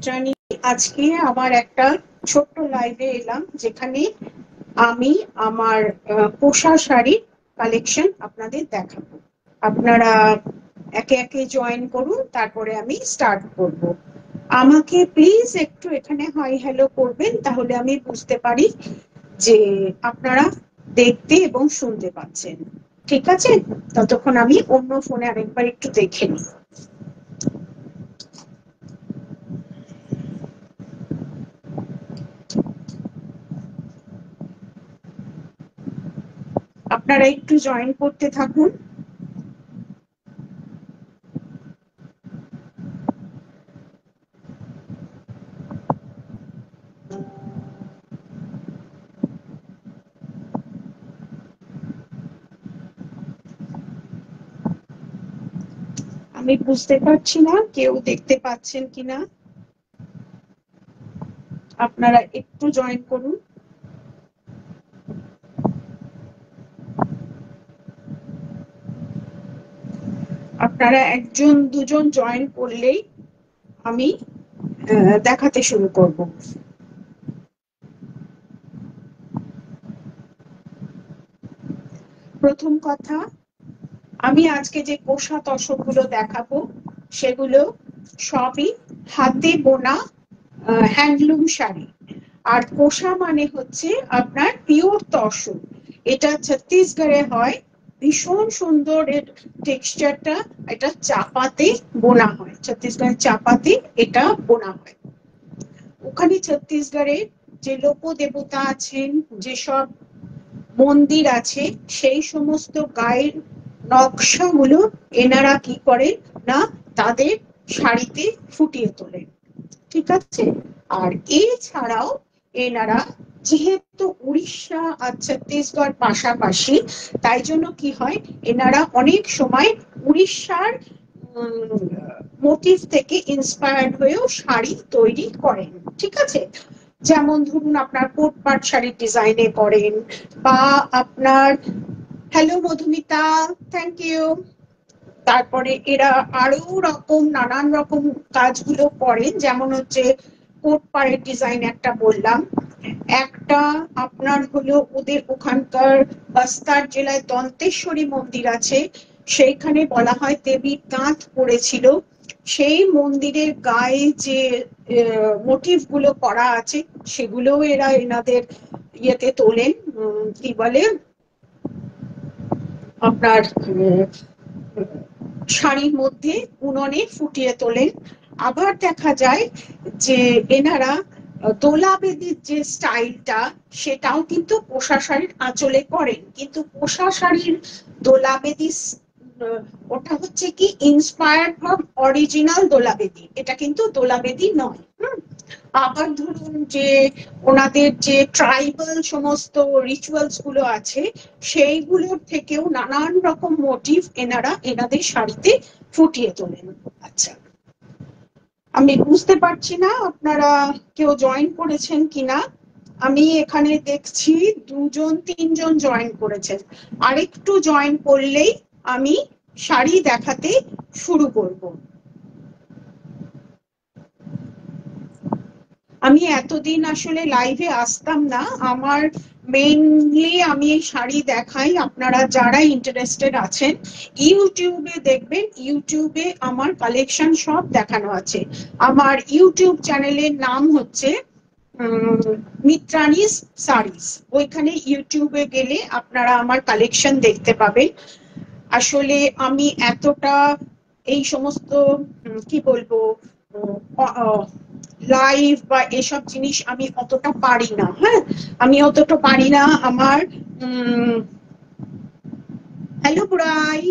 জানি আজকে আবার একটা ছোট্ট লাইভে এলাম যেখানে আমি আমার পোষা শাড়ির কালেকশন আপনাদের দেখাবো। আপনারা একে একে জয়েন করুন, তারপরে আমি স্টার্ট করব। আমাকে প্লিজ একটু এখানে হাই হ্যালো করবেন, তাহলে আমি বুঝতে পারি যে আপনারা দেখতে এবং শুনতে পাচ্ছেন। ঠিক আছে, ততক্ষণ আমি অন্য ফোনে আরেকবার একটু দেখে নিই। আপনারা একটু জয়েন করতে থাকুন। আমি বুঝতে পারছি না কেউ দেখতে পাচ্ছেন কিনা, আপনারা একটু জয়েন করুন। আপনারা একজন দুজন জয়েন করলেই আমি দেখাতে শুরু করব। প্রথম কথা, আমি আজকে যে কোষা তসরগুলো দেখাবো সেগুলো সবই হাতে বোনা হ্যান্ডলুম শাড়ি। আর কোষা মানে হচ্ছে আপনার পিওর তসর। এটা ছত্তিশগড়ে হয়, ভীষণ সুন্দর এর টেক্সচারটা। এটা চাপাতে বোনা হয়, ছত্তিশগড়ের চাপাতে এটা বোনা হয়। ওখানে ছত্তিশগড়ে যে লোক দেবতা আছেন, যেসব মন্দির আছে, সেই সমস্ত গায়ের নকশাগুলো এনারা কি করেন না তাদের শাড়িতে ফুটিয়ে তোলেন। ঠিক আছে, আর এছাড়াও এনারা যেহেতু উড়িষ্যা আর ছত্তিশগড় পাশাপাশি, তাই জন্য কি হয়, এনারা অনেক সময় উড়িষ্যার মোটিভ থেকে ইন্সপায়ার্ড হয়েও শাড়ি তৈরি করেন। ঠিক আছে, যেমন ধরুন আপনার কোট পাট শাড়ির ডিজাইনে করেন, বা আপনার হ্যালো মধুমিতা, থ্যাংক ইউ। তারপরে এরা আরো নানান রকম কাজগুলো করেন, যেমন হচ্ছে কোট পাড়ের ডিজাইন একটা বললাম। একটা আপনার হলো ওদের ওখানকার বস্তার জেলায় দন্তেশ্বরী মন্দির আছে, সেইখানে বলা হয় দেবীর দাঁত পড়েছিল। সেই মন্দিরের গায়ে যে মোটিভ গুলো করা আছে সেগুলোও এরা এনাদের ইয়েতে তোলেন, কি বলে আপনার শাড়ির মধ্যে উননে ফুটিয়ে তোলেন। আবার দেখা যায় যে এনারা দোলা বেদির যে স্টাইলটা, সেটাও কিন্তু কোষা শাড়ির আঁচলে করেন, কিন্তু কোষা শাড়ির দোলা বেদি ওটা হচ্ছে কি ইন্সপায়ার্ড ফ্রম অরিজিনাল দোলা বেদি, এটা কিন্তু দোলা বেদি নয়। আবার ধরুন যে ওনাদের যে ট্রাইবাল সমস্ত রিচুয়ালস গুলো আছে, সেইগুলোর থেকেও নানান রকম মোটিভ এনারা এনাদের শাড়িতে ফুটিয়ে তোলেন। আচ্ছা, আমি বুঝতে পারছি না আপনারা কেউ জয়েন করেছেন কিনা। আমি এখানে দেখছি দুজন তিনজন জয়েন করেছেন, আরেকটু জয়েন করলেই আমি শাড়ি দেখাতে শুরু করব। আমি এতদিন আসলে লাইভে আসতাম না, আমার মেইনলি আমি শাড়ি দেখাই। আপনারা যারা ইন্টারেস্টেড আছেন ইউটিউবে দেখবেন, ইউটিউবে আমার কালেকশন সব দেখানো আছে। আমার ইউটিউব চ্যানেলের নাম হচ্ছে মিত্রানিস শাড়িস। ওইখানে ইউটিউবে গেলে আপনারা আমার কালেকশন দেখতে পাবেন। আসলে আমি এতটা এই সমস্ত কি বলবো লাইভ বা এসব জিনিস আমি অতটা পারি না। হ্যাঁ, আমি অতটা পারি না। আমার হ্যালো বুড়াই,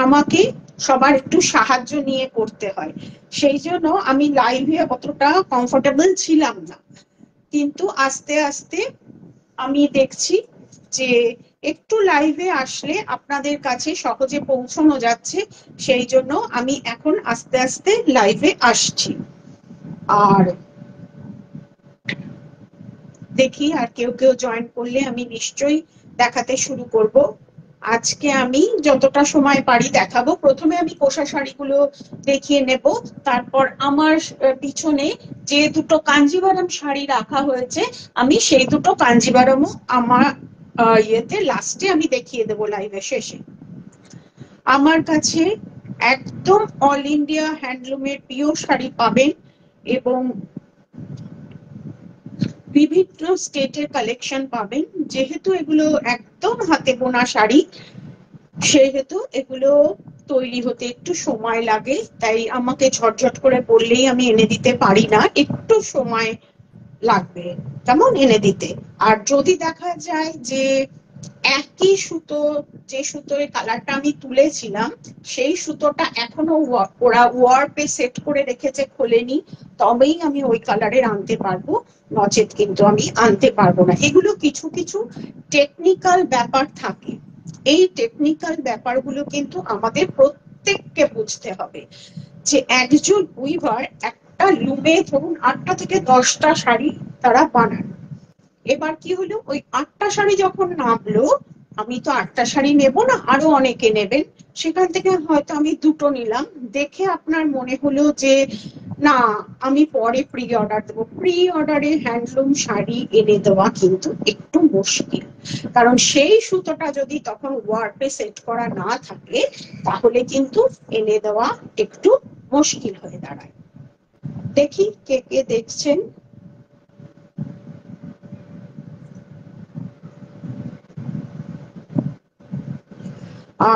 আমাকে সবার একটু সাহায্য নিয়ে করতে হয়, সেই জন্য আমি লাইভে অতটা কমফোর্টেবল ছিলাম না। কিন্তু আস্তে আস্তে আমি দেখছি যে একটু লাইভে আসলে আপনাদের কাছে সহজে পৌঁছানো যাচ্ছে, সেই জন্য আমি এখন আস্তে আস্তে লাইভে আসছি। আর দেখি আর কেউ কেউ জয়েন করলে আমি নিশ্চয়ই দেখাতে শুরু করব। আজকে আমি যতটা সময় পারি দেখাবো। প্রথমে আমি কোষা শাড়িগুলো দেখিয়ে নেব, তারপর আমার পিছনে যে দুটো কাঞ্জিভারাম শাড়ি রাখা হয়েছে আমি সেই দুটো কাঞ্জিভারামও আমার ইয়েতে লাস্টে আমি দেখিয়ে দেবো লাইভের শেষে। আমার কাছে একদম অল ইন্ডিয়া হ্যান্ডলুমের পিওর শাড়ি পাবেন এবং বিভিন্ন স্টেটের কালেকশন পাবেন। যেহেতু এগুলো একদম হাতে বোনা শাড়ি সেহেতু এগুলো তৈরি হতে একটু সময় লাগে, তাই আমাকে ঝটঝট করে বললেই আমি এনে দিতে পারি না, একটু সময় লাগবে তেমন এনে দিতে। আর যদি দেখা যায় যে একই সুতো, যে সুতোর কালারটা আমি তুলেছিলাম সেই সুতোটা এখনো ওরা ওয়ার্পে সেট করে রেখেছে, খোলেনি, তবেই আমি ওই কালারের আনতে পারবো, নচেত কিন্তু আমি আনতে পারবো না। এগুলো কিছু কিছু টেকনিক্যাল ব্যাপার থাকে, এই টেকনিক্যাল ব্যাপারগুলো কিন্তু আমাদের প্রত্যেককে বুঝতে হবে। যে একজন উইভার একটা লুমে ধরুন 8টা থেকে 10টা শাড়ি তারা বানান, এবার কি হলো ওই 8টা শাড়ি যখন নামলো, আমি তো 8টা শাড়ি নেব না, আরো অনেকে নেবেন, সেখান থেকে হয়তো আমি দুটো নিলাম, দেখে আপনার মনে হলো যে না আমি পরে প্রি অর্ডার দেবো। প্রি অর্ডারে হ্যান্ডলুম শাড়ি এনে দেওয়া কিন্তু একটু মুশকিল, কারণ সেই সুতোটা যদি তখন ওয়ার্পে সেট করা না থাকে তাহলে কিন্তু এনে দেওয়া একটু মুশকিল হয়ে দাঁড়ায়। দেখি কে কে দেখছেন।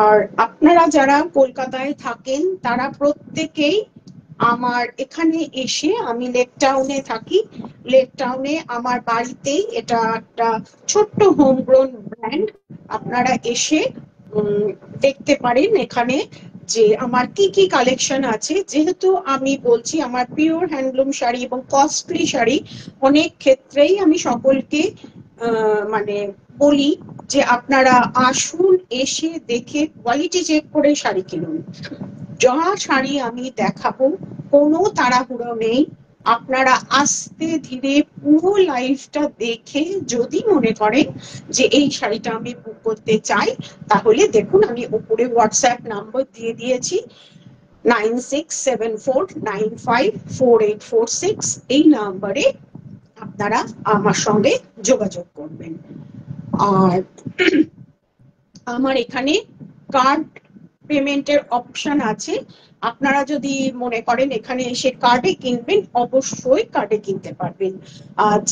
আর আপনারা যারা কলকাতায় থাকেন তারা প্রত্যেকেই আমার এখানে এসে, আমি লেক টাউনে থাকি, লেক টাউনে আমার বাড়িতেই এটা একটা ছোট্ট হোমগ্রোন ব্র্যান্ড, আপনারা এসে দেখতে পারেন এখানে যে আমার কি কি কালেকশন আছে। যেহেতু আমি বলছি আমার পিওর হ্যান্ডলুম শাড়ি এবং কস্টলি শাড়ি, অনেক ক্ষেত্রেই আমি সকলকে মানে বলি যে আপনারা আসুন, এসে দেখে কোয়ালিটি চেক করে শাড়ি কিনুন। যা শাড়ি আমি দেখাবো কোনো তাড়াহুড়ো নেই, আপনারা আস্তে ধীরে পুরো লাইভটা দেখে যদি মনে করেন যে এই শাড়িটা আমি বুক করতে চাই তাহলে দেখুন আমি উপরে হোয়াটসঅ্যাপ নাম্বার দিয়ে দিয়েছি 9674954846, এই নাম্বারে আপনারা আমার সঙ্গে যোগাযোগ করবেন। আর আমার এখানে কার্ড পেমেন্টের অপশন আছে, আপনারা যদি মনে করেন এখানে এসে কার্ডে কিনবেন অবশ্যই কার্ডে কিনতে পারবেন।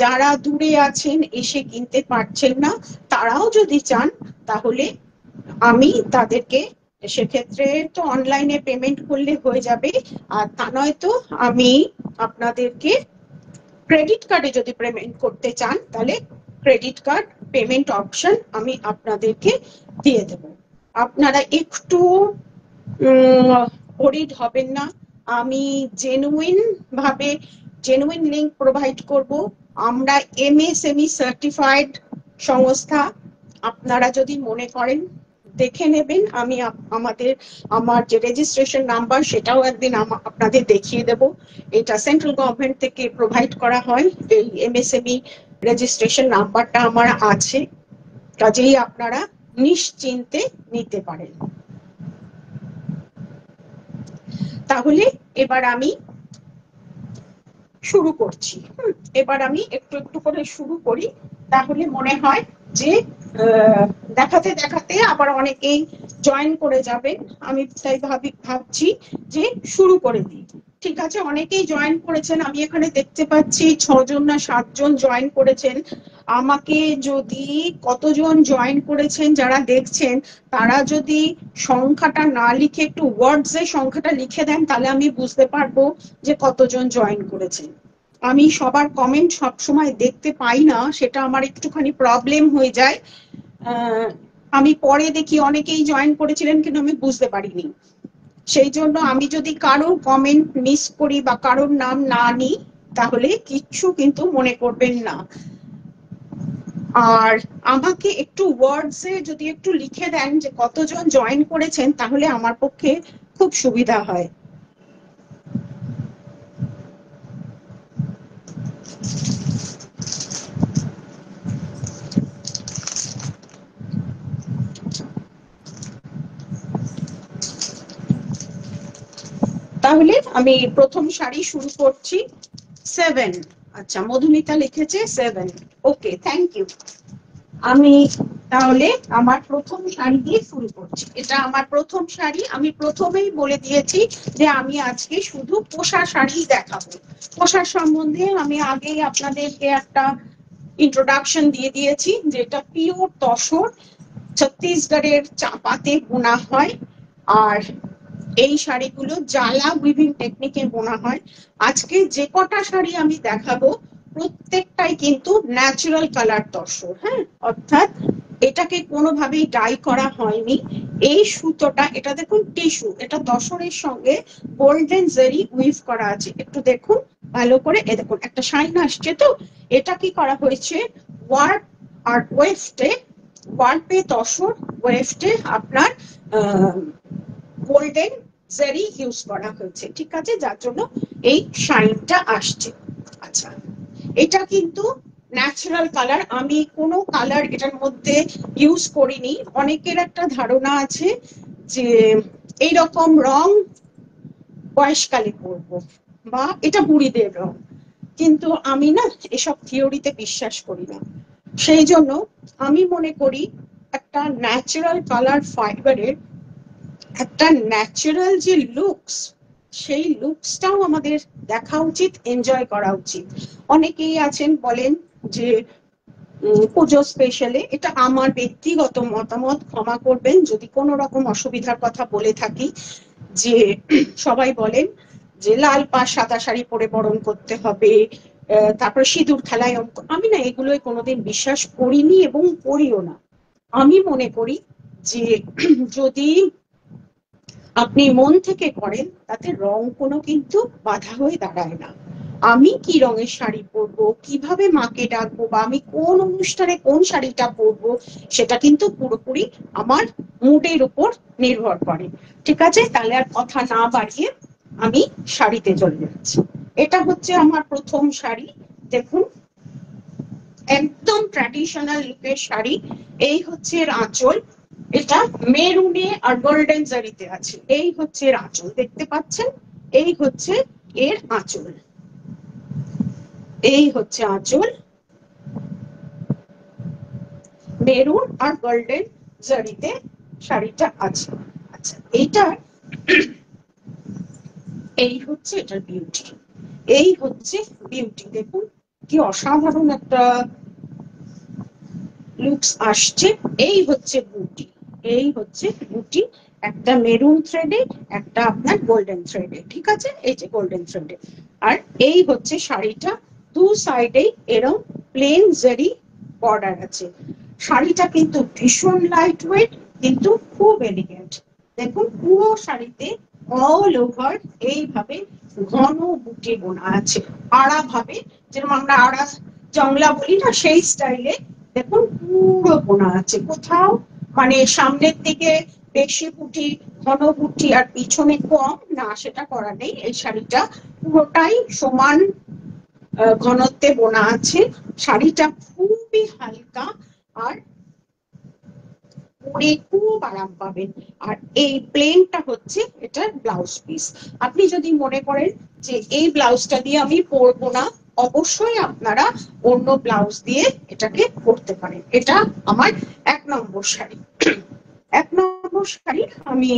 যারা দূরে আছেন এসে কিনতে পারছেন না তারাও যদি চান তাহলে আমি তাদেরকে সেক্ষেত্রে তো অনলাইনে পেমেন্ট করলে হয়ে যাবে, আর তা নয় তো আমি আপনাদেরকে ক্রেডিট কার্ডে যদি পেমেন্ট করতে চান তাহলে ক্রেডিট কার্ড পেমেন্ট অপশন আমি আপনাদেরকে দিয়ে দেব। আপনারা একটু ওরিড হবেন না, আমি জেনুইন লিংক প্রোভাইড করব। আমরা এমএসএমই সার্টিফাইড সংস্থা, আপনারা যদি মনে করেন দেখে নেবেন, আমি আমার যে রেজিস্ট্রেশন নাম্বার সেটাও একদিন আপনাদের দেখিয়ে দেব। এটা সেন্ট্রাল গভর্নমেন্ট থেকে প্রোভাইড করা হয়, এই এমএসএমই রেজিস্ট্রেশন নাম্বারটা আমার আছে, কাজেই আপনারা নিশ্চিন্তে নিতে পারেন। তাহলে এবার আমি শুরু করছি। এবার আমি একটু একটু করে শুরু করি, তাহলে মনে হয় যে দেখাতে দেখাতে আবার অনেকেই জয়েন করে যাবেন, আমি তাই ভাবছি যে শুরু করে দিই। ঠিক আছে, অনেকেই জয়েন করেছেন, আমি এখানে দেখতে পাচ্ছি 6 জন না 7 জন জয়েন করেছেন। আমাকে যদি কতজন জয়েন করেছেন যারা দেখছেন তারা যদি সংখ্যাটা না লিখে একটু ওয়ার্ডস এ সংখ্যাটা লিখে দেন তাহলে আমি বুঝতে পারবো যে কতজন জয়েন করেছেন। আমি সবার কমেন্ট সবসময় দেখতে পাই না, সেটা আমার একটুখানি প্রবলেম হয়ে যায়। আমি পরে দেখি অনেকেই জয়েন করেছিলেন কিন্তু আমি বুঝতে পারিনি, সেই জন্য আমি যদি কারোর কমেন্ট মিস করি বা কারোর নাম না নিই তাহলে কিচ্ছু কিন্তু মনে করবেন না। আর আমাকে একটু ওয়ার্ডস এ যদি একটু লিখে দেন যে কতজন জয়েন করেছেন তাহলে আমার পক্ষে খুব সুবিধা হয়। তাহলে আমি প্রথম শাড়ি শুরু করছি। 7, আচ্ছা মধুমিতা লিখেছে 7। ওকে, থ্যাংক ইউ। আমি তাহলে আমার প্রথম শাড়ি দিয়ে শুরু করছি। এটা আমার প্রথম শাড়ি। আমি প্রথমেই বলে দিয়েছি যে আমি আজকে শুধু কোষা শাড়ি দেখাবো। কোষা সম্বন্ধে আমি আগেই আপনাদেরকে একটা ইন্ট্রোডাকশন দিয়ে দিয়েছি, যেটা পিওর তসর, ছত্তিশগড়ের চাপাতে বোনা হয়। আর এই শাড়িগুলো জালা উইভিং টেকনিকে বোনা হয়। আজকে যে কটা শাড়ি আমি দেখাবো প্রত্যেকটাই কিন্তু ন্যাচারাল কালার তসর, হ্যাঁ, অর্থাৎ এটাকে কোনোভাবেই ডাই করা হয়নি। এই সুতোটা, এটা দেখুন টিস্যু, এটা তসরের সঙ্গে গোল্ডেন জারি উইভ করা আছে। একটু দেখুন ভালো করে, এ দেখুন একটা শাইন আসছে। তো এটা কি করা হয়েছে, ওয়ার্প আর ওয়েফটে, ওয়ার্পে তসর, ওয়েফটে আপনার গোল্ডেন জারি ইউজ করা হয়েছে, ঠিক আছে, যার জন্য এই শাইনটা আসছে। আচ্ছা, এটা কিন্তু ন্যাচারাল কালার, আমি কোনো কালার এটার মধ্যে ইউজ করিনি। অনেকের একটা ধারণা আছে যে এই রকম রং বয়সকালে করবো বা এটা বুড়িদের রং, কিন্তু আমি না এসব থিওরিতে বিশ্বাস করি না। সেই জন্য আমি মনে করি একটা ন্যাচারাল কালার ফাইবারের একটা ন্যাচারাল যে লুকস, সেই লুকসটাও আমাদের দেখা উচিত, এনজয় করা উচিত। অনেকেই আছেন বলেন যে পুজো স্পেশালে, এটা আমার ব্যক্তিগত মতামত, ক্ষমা করবেন যদি কোনো রকম অসুবিধার কথা বলে থাকি, যে সবাই বলেন যে লাল পাড় সাদা শাড়ি পরে বরণ করতে হবে, তারপর সিঁদুর খেলায় অঙ্ক। আমি না এগুলোই কোনোদিন বিশ্বাস করিনি এবং করিও না। আমি মনে করি যে যদি আপনি মন থেকে করেন তাতে রং কোনো কিন্তু বাধা হয়ে দাঁড়ায় না। আমি কি রঙের শাড়ি পরবো, কিভাবে মাকে ডাকবো, বা আমি কোন অনুষ্ঠানে কোন শাড়িটা পরবো, সেটা কিন্তু পুরোপুরি আমার মুডের উপর নির্ভর করে। ঠিক আছে, তাহলে আর কথা না বাড়িয়ে আমি শাড়িতে চলে যাচ্ছি। এটা হচ্ছে আমার প্রথম শাড়ি। দেখুন একদম ট্র্যাডিশনাল লুকের শাড়ি। এই হচ্ছে এর আঁচল, এটা মেরুনে আর গোল্ডেন জারিতে আছে। এই হচ্ছে এর আঁচল, দেখতে পাচ্ছেন, এই হচ্ছে এর আঁচল, এই হচ্ছে আঁচল, মেরুন আর গোল্ডেন জারিতে শাড়িটা আছে। আচ্ছা, এইটা এই হচ্ছে এটার বিউটি, এই হচ্ছে বিউটি। দেখুন কি অসাধারণ একটা লুকস আসছে। এই হচ্ছে বুটি, এই হচ্ছে বুটি, একটা মেরুন থ্রেডে, একটা আপনার গোল্ডেন থ্রেডে, ঠিক আছে, এই যে গোল্ডেন থ্রেডে। আর এই হচ্ছে শাড়িটা, দু সাইডে এরকম প্লেন জারি বর্ডার আছে। শাড়িটা কিন্তু ভীষণ লাইট ওয়েট, কিন্তু খুব এলিগেন্ট। দেখুন পুরো শাড়িতে অল ওভার এইভাবে ঘন বুটি বোনা আছে, আড়া ভাবে, যেরকম আমরা আড়া জংলা বলি না, সেই স্টাইলে দেখুন পুরো বোনা আছে। কোথাও মানে সামনের দিকে বেশি বুটি, ঘন বুটি, আর পিছনে কম না, সেটা করা নেই। এই শাড়িটা পুরোটাই সমান ঘনত্বে বোনা আছে। শাড়িটা খুবই হালকা আর পরে খুব আরাম পাবেন। আর এই প্লেনটা হচ্ছে এটার ব্লাউজ পিস। আপনি যদি মনে করেন যে এই ব্লাউজটা দিয়ে আমি পরবো না, অবশ্যই আপনারা অন্য ব্লাউজ দিয়ে এটাকে পরতে পারেন। এটা আমার 1 নম্বর শাড়ি। 1 নম্বর শাড়ি আমি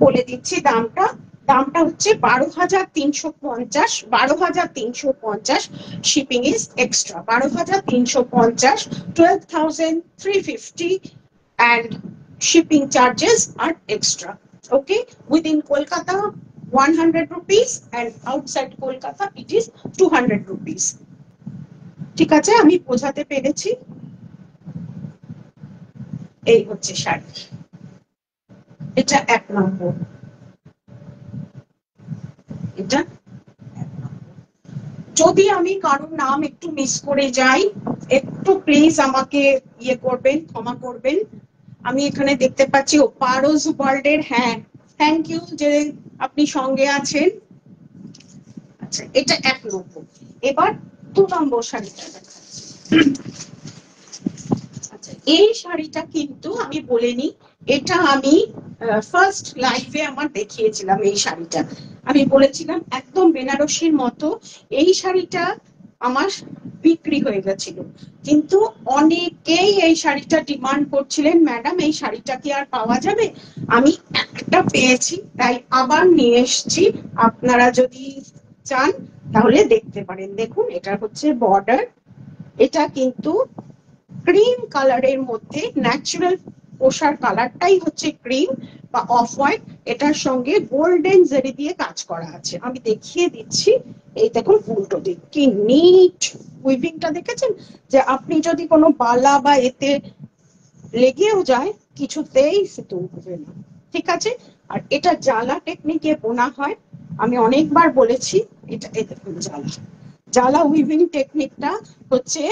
বলে দিচ্ছি দামটা। দামটা হচ্ছে 12,350, 12,350, shipping is extra, 12,350, 12,350, and shipping charges are extra. Okay, within Kolkata 100 rupees and outside Kolkata it is 200 rupees. ঠিক আছে, আমি বোঝাতে পেরেছি। এই হচ্ছে শাড়ি, এটা 1 নম্বর, এটা। যদি আমি কারোর নাম একটু মিস করে যাই, একটু প্লিজ আমাকে ইয়ে করবেন, ক্ষমা করবেন। আমি এখানে দেখতে পাচ্ছি ও পারোজ ওয়ার্ল্ডের, হ্যাঁ থ্যাংক ইউ যে আপনি সঙ্গে আছেন। আচ্ছা, এটা 1 নম্বর। এবার 2 নম্বর শাড়িটা দেখাচ্ছি। আচ্ছা, এই শাড়িটা কিন্তু আমি বলিনি, এটা আমি ফার্স্ট লাইভে আমার দেখিয়েছিলাম এই শাড়িটা, আমি বলেছিলাম একদম বেনারসির মতো। এই শাড়িটা আমার বিক্রি হয়ে গেছিল, কিন্তু অনেকেই এই শাড়িটা ডিমান্ড করছিলেন, ম্যাডাম এই শাড়িটা কি আর পাওয়া যাবে? আমি একটা পেয়েছি তাই আবার নিয়ে এসেছি, আপনারা যদি চান তাহলে দেখতে পারেন। দেখুন এটা হচ্ছে বর্ডার, এটা কিন্তু ক্রিম কালারের মধ্যে, ন্যাচারাল পোশাক কালারটাই হচ্ছে ক্রিম বা অফ হোয়াইট, এটার সঙ্গে গোল্ডেন জারি দিয়ে কাজ করা আছে। আমি দেখিয়ে দিচ্ছি, এই দেখুন উল্টো দিক কি নিট উইভিংটা দেখেছেন, যে আপনি যদি কোনো বালা বা এতে লেগেও যায় কিছুতেই ফিতে উঠবে না, ঠিক আছে। আর এটা জালা টেকনিকে বোনা হয়, আমি অনেকবার বলেছি। এটা দেখুন জালা, জালা উইভিং টেকনিকটা হচ্ছে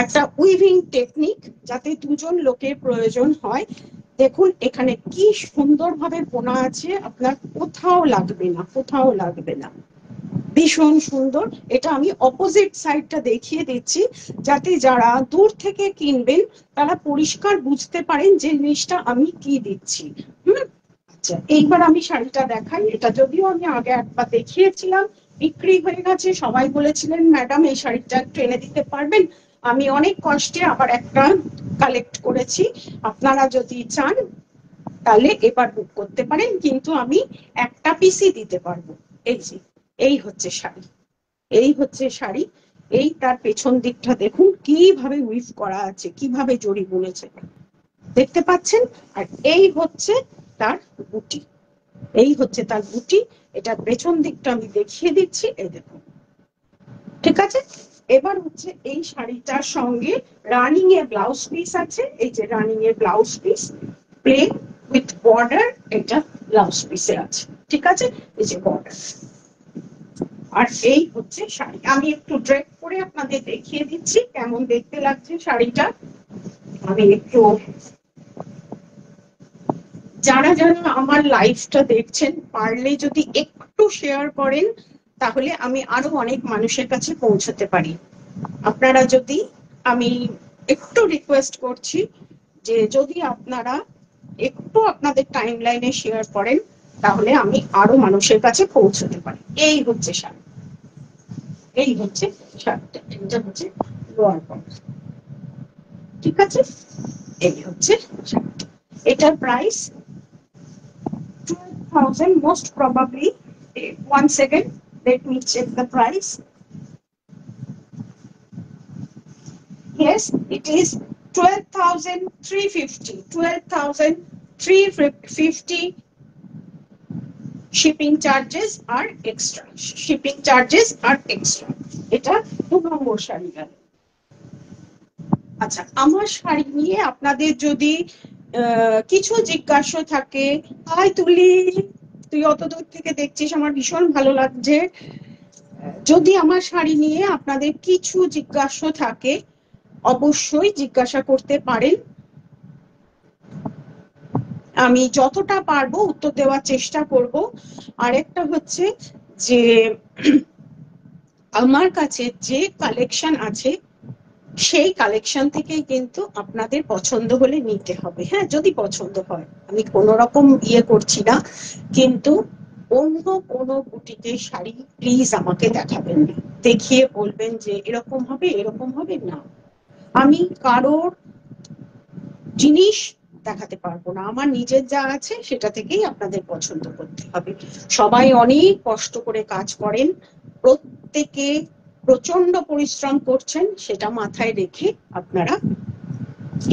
একটা উইভিং টেকনিক যাতে দুজন লোকের প্রয়োজন হয়। দেখুন এখানে কি সুন্দরভাবে বোনা আছে, আপনার কোথাও লাগবে না, কোথাও লাগবে না, ভীষণ সুন্দর। এটা আমি অপোজিট সাইডটা দেখিয়ে দিচ্ছি যাতে যারা দূর থেকে কিনবেন তারা পরিষ্কার বুঝতে পারেন যে জিনিসটা আমি কি দিচ্ছি। আচ্ছা এইবার আমি শাড়িটা দেখাই। এটা যদিও আমি আগে একবার দেখিয়েছিলাম, বিক্রি হয়ে গেছে, সবাই বলেছিলেন ম্যাডাম এই শাড়িটা ট্রেনে দিতে পারবেন, আমি অনেক কষ্টে আবার একটা কালেক্ট করেছি। আপনারা যদি চান তাহলে এবার বুক করতে পারেন, কিন্তু আমি একটা পিসই দিতে পারবো। এই যে এই হচ্ছে শাড়ি, এই হচ্ছে শাড়ি, এই তার পেছন দিকটা দেখুন কিভাবে উইভ করা আছে, কিভাবে জড়ি বুনেছে দেখতে পাচ্ছেন। আর এই হচ্ছে তার বুটি, এই হচ্ছে তার বুটি, এটার পেছন দিকটা আমি দেখিয়ে দিচ্ছি, এই দেখুন, ঠিক আছে। এবার হচ্ছে এই শাড়িটার সঙ্গে রানিং এর ব্লাউজ পিস আছে, এই যে রানিং এর blouse piece plane with border, এটা ব্লাউজ পিসে আছে, ঠিক আছে, এই যে বর্ডার। আর এই হচ্ছে শাড়ি, আমি একটু ড্রেপ করে আপনাদের দেখিয়ে দিচ্ছি কেমন দেখতে লাগছে শাড়িটা। আমি একটু, যারা যারা আমার লাইভটা দেখছেন পারলে যদি একটু শেয়ার করেন তাহলে আমি আরো অনেক মানুষের কাছে পৌঁছতে পারি। আপনারা যদি, আমি একটু রিকোয়েস্ট করছি যে যদি আপনারা একটু আপনাদের টাইম লাইনে শেয়ার করেন তাহলে আমি আরো মানুষের কাছে পৌঁছতে পারি। এই হচ্ছে শাড়ি, এই হচ্ছে শাড়িটা, এটা হচ্ছে লোয়ার পার্ট, ঠিক আছে। এই হচ্ছে শাড়িটা, এটার price 12,000 most probably. One second, let me check the price. Yes, it is 12,350. 12,350. Shipping charges are extra. Shipping charges are extra. এটা 2 নম্বর শাড়ি গেল। আচ্ছা আমার শাড়ি নিয়ে আপনাদের যদি কিছু জিজ্ঞাসা থাকে, হাই তুলি, তুই অত দূর থেকে দেখছিস, আমার ভীষণ ভালো লাগছে। যদি আমার শাড়ি নিয়ে আপনাদের কিছু জিজ্ঞাসা থাকে অবশ্যই জিজ্ঞাসা করতে পারেন, আমি যতটা পারবো উত্তর দেওয়ার চেষ্টা করব। আরেকটা হচ্ছে যে আমার কাছে যে কালেকশন আছে সেই কালেকশন থেকেই কিন্তু আপনাদের পছন্দ হলে নিতে হবে, হ্যাঁ যদি পছন্দ হয়, আমি কোনো রকম ইয়ে করছি না। কিন্তু অন্য কোনো বুটিকের শাড়ি প্লিজ আমাকে দেখাবেন না, দেখিয়ে বলবেন যে এরকম হবে এরকম হবে না, আমি কারোর জিনিস দেখাতে পারবো না, আমার নিজের যা আছে সেটা থেকেই আপনাদের পছন্দ করতে হবে। সবাই অনেক কষ্ট করে কাজ করেন, প্রত্যেকে প্রচন্ড পরিশ্রম করছেন, সেটা মাথায় রেখে আপনারা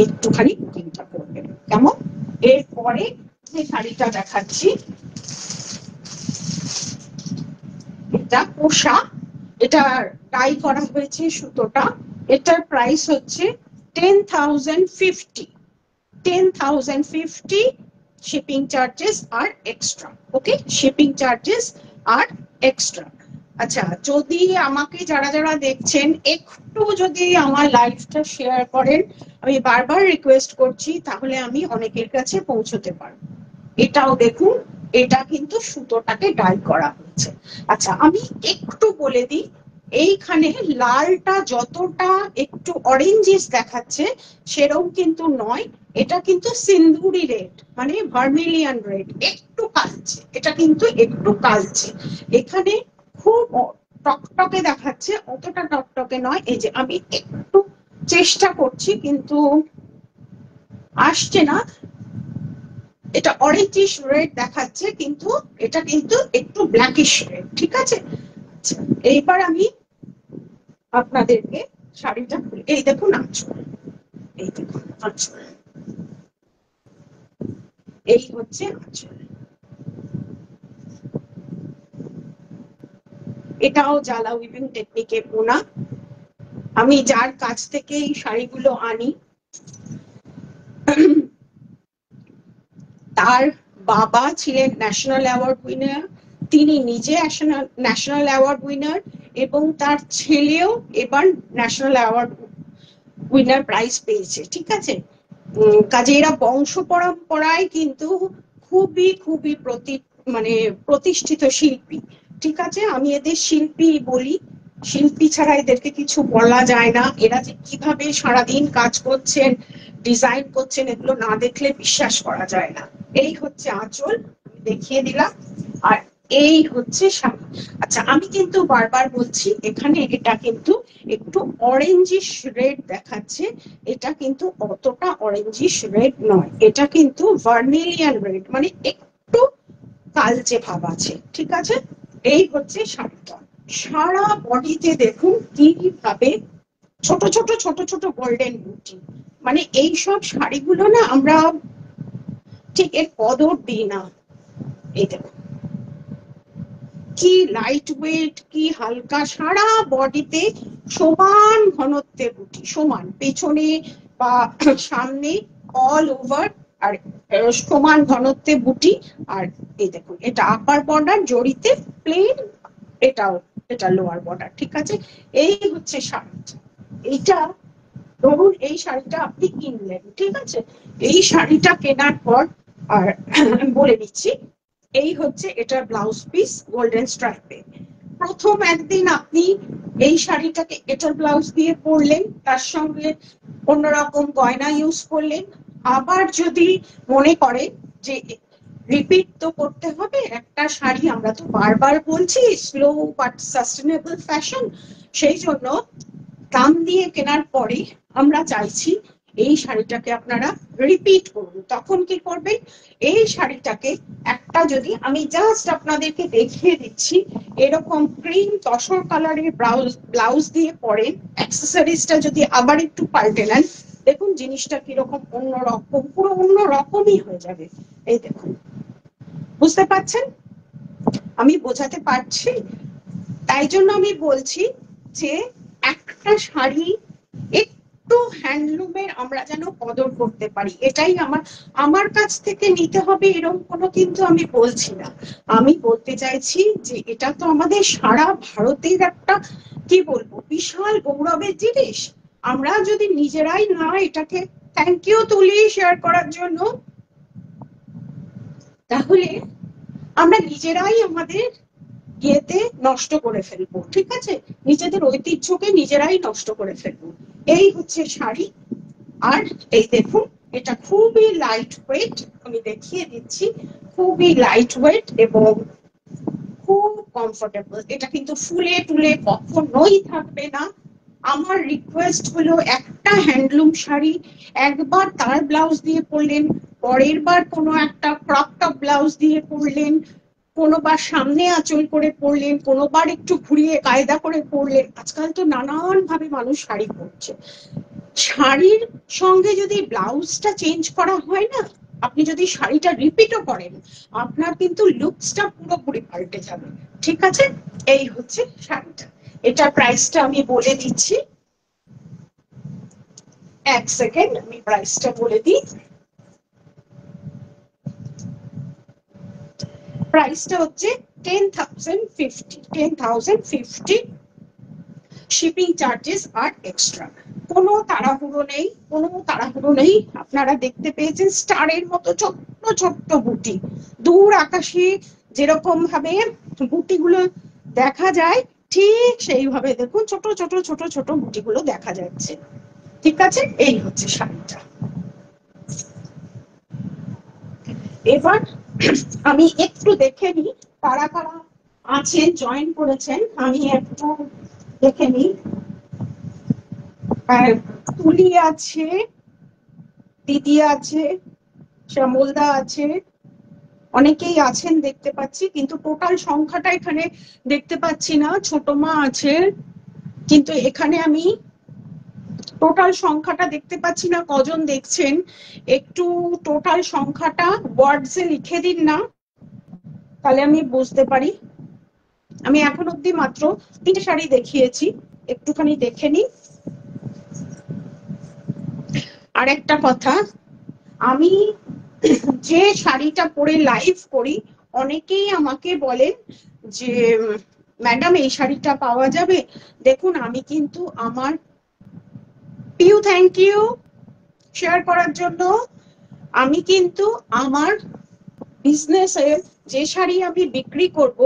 একটুখানি বুকিংটা করবেন, কেমন। এরপরে যে শাড়িটা দেখাচ্ছি এটা কোষা, এটা ডাই করা হয়েছে সুতোটা, এটার প্রাইস হচ্ছে 10,050। 10,050, shipping charges are extra. Okay, shipping charges are extra. আচ্ছা যদি আমাকে যারা যারা দেখছেন একটু যদি আমার লাইভটা শেয়ার করেন, আমি বারবার রিকোয়েস্ট করছি, তাহলে আমি অনেকের কাছে পৌঁছতে পারবো। এটাও দেখুন, এটা কিন্তু সুতোটাকে ডাই করা হয়েছে। আচ্ছা আমি একটু বলে দিই, এইখানে লালটা যতটা একটু অরেঞ্জিস দেখাচ্ছে সেরকম কিন্তু নয়, এটা কিন্তু সিন্দুরি রেড, মানে ভার্মিলিয়ান রেড, একটু কালচে, এটা কিন্তু একটু কালচে। এখানে খুব টকটকে দেখাচ্ছে, অতটা টকটকে নয়। এই যে আমি একটু চেষ্টা করছি কিন্তু আসছে না। এটা অরেঞ্জিশ রেড দেখাচ্ছে, কিন্তু এটা কিন্তু একটু ব্ল্যাকিশ রেড। ঠিক আছে, এইবার আমি আপনাদেরকে শাড়িটা খুলে, এই দেখুন আঁচল, এই দেখুন আঁচল, এই হচ্ছে আঁচল। এটাও জালা উইভিং টেকনিকে বোনা। আমি যার কাছ থেকে এই শাড়িগুলো আনি তার বাবা ছিলেন ন্যাশনাল অ্যাওয়ার্ড উইনার, তিনি নিজে ন্যাশনাল অ্যাওয়ার্ড উইনার, এবং তার ছেলেও এবার ন্যাশনাল অ্যাওয়ার্ড উইনার প্রাইজ পেয়েছে। ঠিক আছে, কাজে এরা বংশ পরম্পরায় কিন্তু খুবই খুবই মানে প্রতিষ্ঠিত শিল্পী। ঠিক আছে, আমি এদের শিল্পী বলি, শিল্পী ছাড়া এদেরকে কিছু বলা যায় না। এরা যে কিভাবে সারাদিন কাজ করছেন, ডিজাইন করছেন, এগুলো না দেখলে বিশ্বাস করা যায় না। এই হচ্ছে আঁচল, দেখিয়ে দিলাম, আর এই হচ্ছে শাড়ি। আচ্ছা, আমি কিন্তু বারবার বলছি এখানে এটা কিন্তু একটু অরেঞ্জিশ রেড দেখাচ্ছে, এটা কিন্তু অতটা অরেঞ্জিশ রেড নয়, এটা কিন্তু ভার্মিলিয়ান রেড, মানে একটু কালচে ভাব আছে। ঠিক আছে, এই হচ্ছে শাড়িটা। সারা বডিতে দেখুন কিভাবে ছোট ছোট ছোট ছোট গোল্ডেন বুটি, মানে এই সব শাড়িগুলো না আমরা ঠিক এর কদর দিই না। এই দেখুন কি লাইট ওয়েট, কি হালকা, সারা বডিতে সমান ঘনত্বের বুটি, সমান পেছনে বা সামনে অল ওভার, আর সমান ঘনত্বের বুটি। আর এই দেখুন এটা আপার বর্ডার জড়িতে প্লেন, এটাও, এটা লোয়ার বর্ডার। ঠিক আছে, এই হচ্ছে শাড়িটা। এইটা ধরুন এই শাড়িটা আপনি কিনলেন, ঠিক আছে, এই শাড়িটা কেনার পর, আর বলে দিচ্ছি, এই হচ্ছে এটার ব্লাউজ পিস গোল্ডেন স্ট্রাইপে। প্রথম একদিন আপনি এই শাড়িটাকে এটার ব্লাউজ দিয়ে পরলেন, তার সঙ্গে অন্যরকম গয়না ইউজ করলেন। আবার যদি মনে করে যে রিপিট তো করতে হবে একটা শাড়ি, আমরা তো বারবার বলছি স্লো বাট সাস্টেনেবল ফ্যাশন, সেই জন্য দাম দিয়ে কেনার পরে আমরা চাইছি এই শাড়িটাকে আপনারা রিপিট করুন। তখন কি করবেন, এই শাড়িটাকে একটা, যদি আমি জাস্ট আপনাদেরকে দেখিয়ে দিচ্ছি, এরকম ক্রিম তসর কালারের ব্লাউজ দিয়ে পরেন, অ্যাক্সেসরিজটা যদি আবার একটু পাল্টে নেন, দেখুন জিনিসটা কিরকম অন্যরকম, পুরো অন্য রকমই হয়ে যাবে। এই দেখুন, বুঝতে পারছেন, আমি বোঝাতে পারছি? তাই জন্য আমি বলছি যে একটা শাড়ি একটু হ্যান্ডলুমের আমরা যেন কদর করতে পারি, এটাই আমার কাছ থেকে নিতে হবে এরকম কোনো কিন্তু আমি বলছি না। আমি বলতে চাইছি যে এটা তো আমাদের সারা ভারতের একটা, কি বলবো, বিশাল গৌরবের জিনিস। আমরা যদি নিজেরাই না এটাকে থ্যাংক ইউ তুলি শেয়ার করার জন্য, তাহলে আমরা নিজেরাই আমাদের ইয়েতে নষ্ট করে ফেলবো। ঠিক আছে, নিজেদের ঐতিহ্যকে নিজেরাই নষ্ট করে ফেলবো। এই হচ্ছে শাড়ি, আর এই দেখুন এটা খুবই লাইট ওয়েট, আমি দেখিয়ে দিচ্ছি, খুবই লাইট ওয়েট এবং খুব কমফোর্টেবল। এটা কিন্তু ফুলে টুলে কখনোই থাকবে না। আমার রিকোয়েস্ট হলো, একটা হ্যান্ডলুম শাড়ি একবার তার ব্লাউজ দিয়ে পরলেন, পরের বার কোনো একটা ক্রপ টপ ব্লাউজ দিয়ে পরলেন, কোনোবার সামনে আঁচল করে পরলেন, কোনোবার একটু ঘুরিয়ে কায়দা করে পরলেন। আজকাল তো নানান ভাবে মানুষ শাড়ি পরছে, শাড়ির সঙ্গে যদি ব্লাউজটা চেঞ্জ করা হয় না, আপনি যদি শাড়িটা রিপিটও করেন, আপনার কিন্তু লুকসটা পুরোপুরি পাল্টে যাবে। ঠিক আছে, এই হচ্ছে শাড়িটা। এটার প্রাইসটা আমি বলে দিচ্ছি, এক সেকেন্ড আমি প্রাইসটা বলে দিই। প্রাইসটা হচ্ছে 10,050 শিপিং চার্জেস আর এক্সট্রা। কোনো তাড়াহুড়ো নেই, কোনো তাড়াহুড়ো নেই। আপনারা দেখতে পেয়েছেন স্টারের মতো ছোট্ট ছোট্ট বুটি, দূর আকাশে যেরকম ভাবে বুটিগুলো দেখা যায়, ঠিক সেইভাবে দেখুন ছোট ছোট ছোট ছোট বুটিগুলো দেখা যাচ্ছে। ঠিক আছে, এই হচ্ছে শাড়িটা। এবার আমি একটু দেখে নিই কারা কারা আছেন, জয়েন করেছেন, আমি একটু দেখে নিই। তুলি আছে, দিদি আছে, শ্যামলদা আছে, অনেকেই আছেন দেখতে পাচ্ছি, কিন্তু টোটাল সংখ্যাটা এখানে দেখতে পাচ্ছি না। ছোট মা আছে, কিন্তু এখানে আমি টোটাল সংখ্যাটা দেখতে পাচ্ছি না কজন দেখছেন। একটু টোটাল সংখ্যাটা ওয়ার্ডসে লিখে দিন না, তাহলে আমি বুঝতে পারি। আমি এখন অব্দি মাত্র 3টে শাড়ি দেখিয়েছি, একটুখানি দেখে নিই। আর একটা কথা, আমি যে শাড়িটা পরে লাইভ করি, অনেকেই আমাকে বলেন যে ম্যাডাম এই শাড়িটা পাওয়া যাবে। দেখুন, আমি কিন্তু আমার পিউ, থ্যাংক ইউ শেয়ার করার জন্য। আমি কিন্তু আমার বিজনেসে যে শাড়ি আমি বিক্রি করব,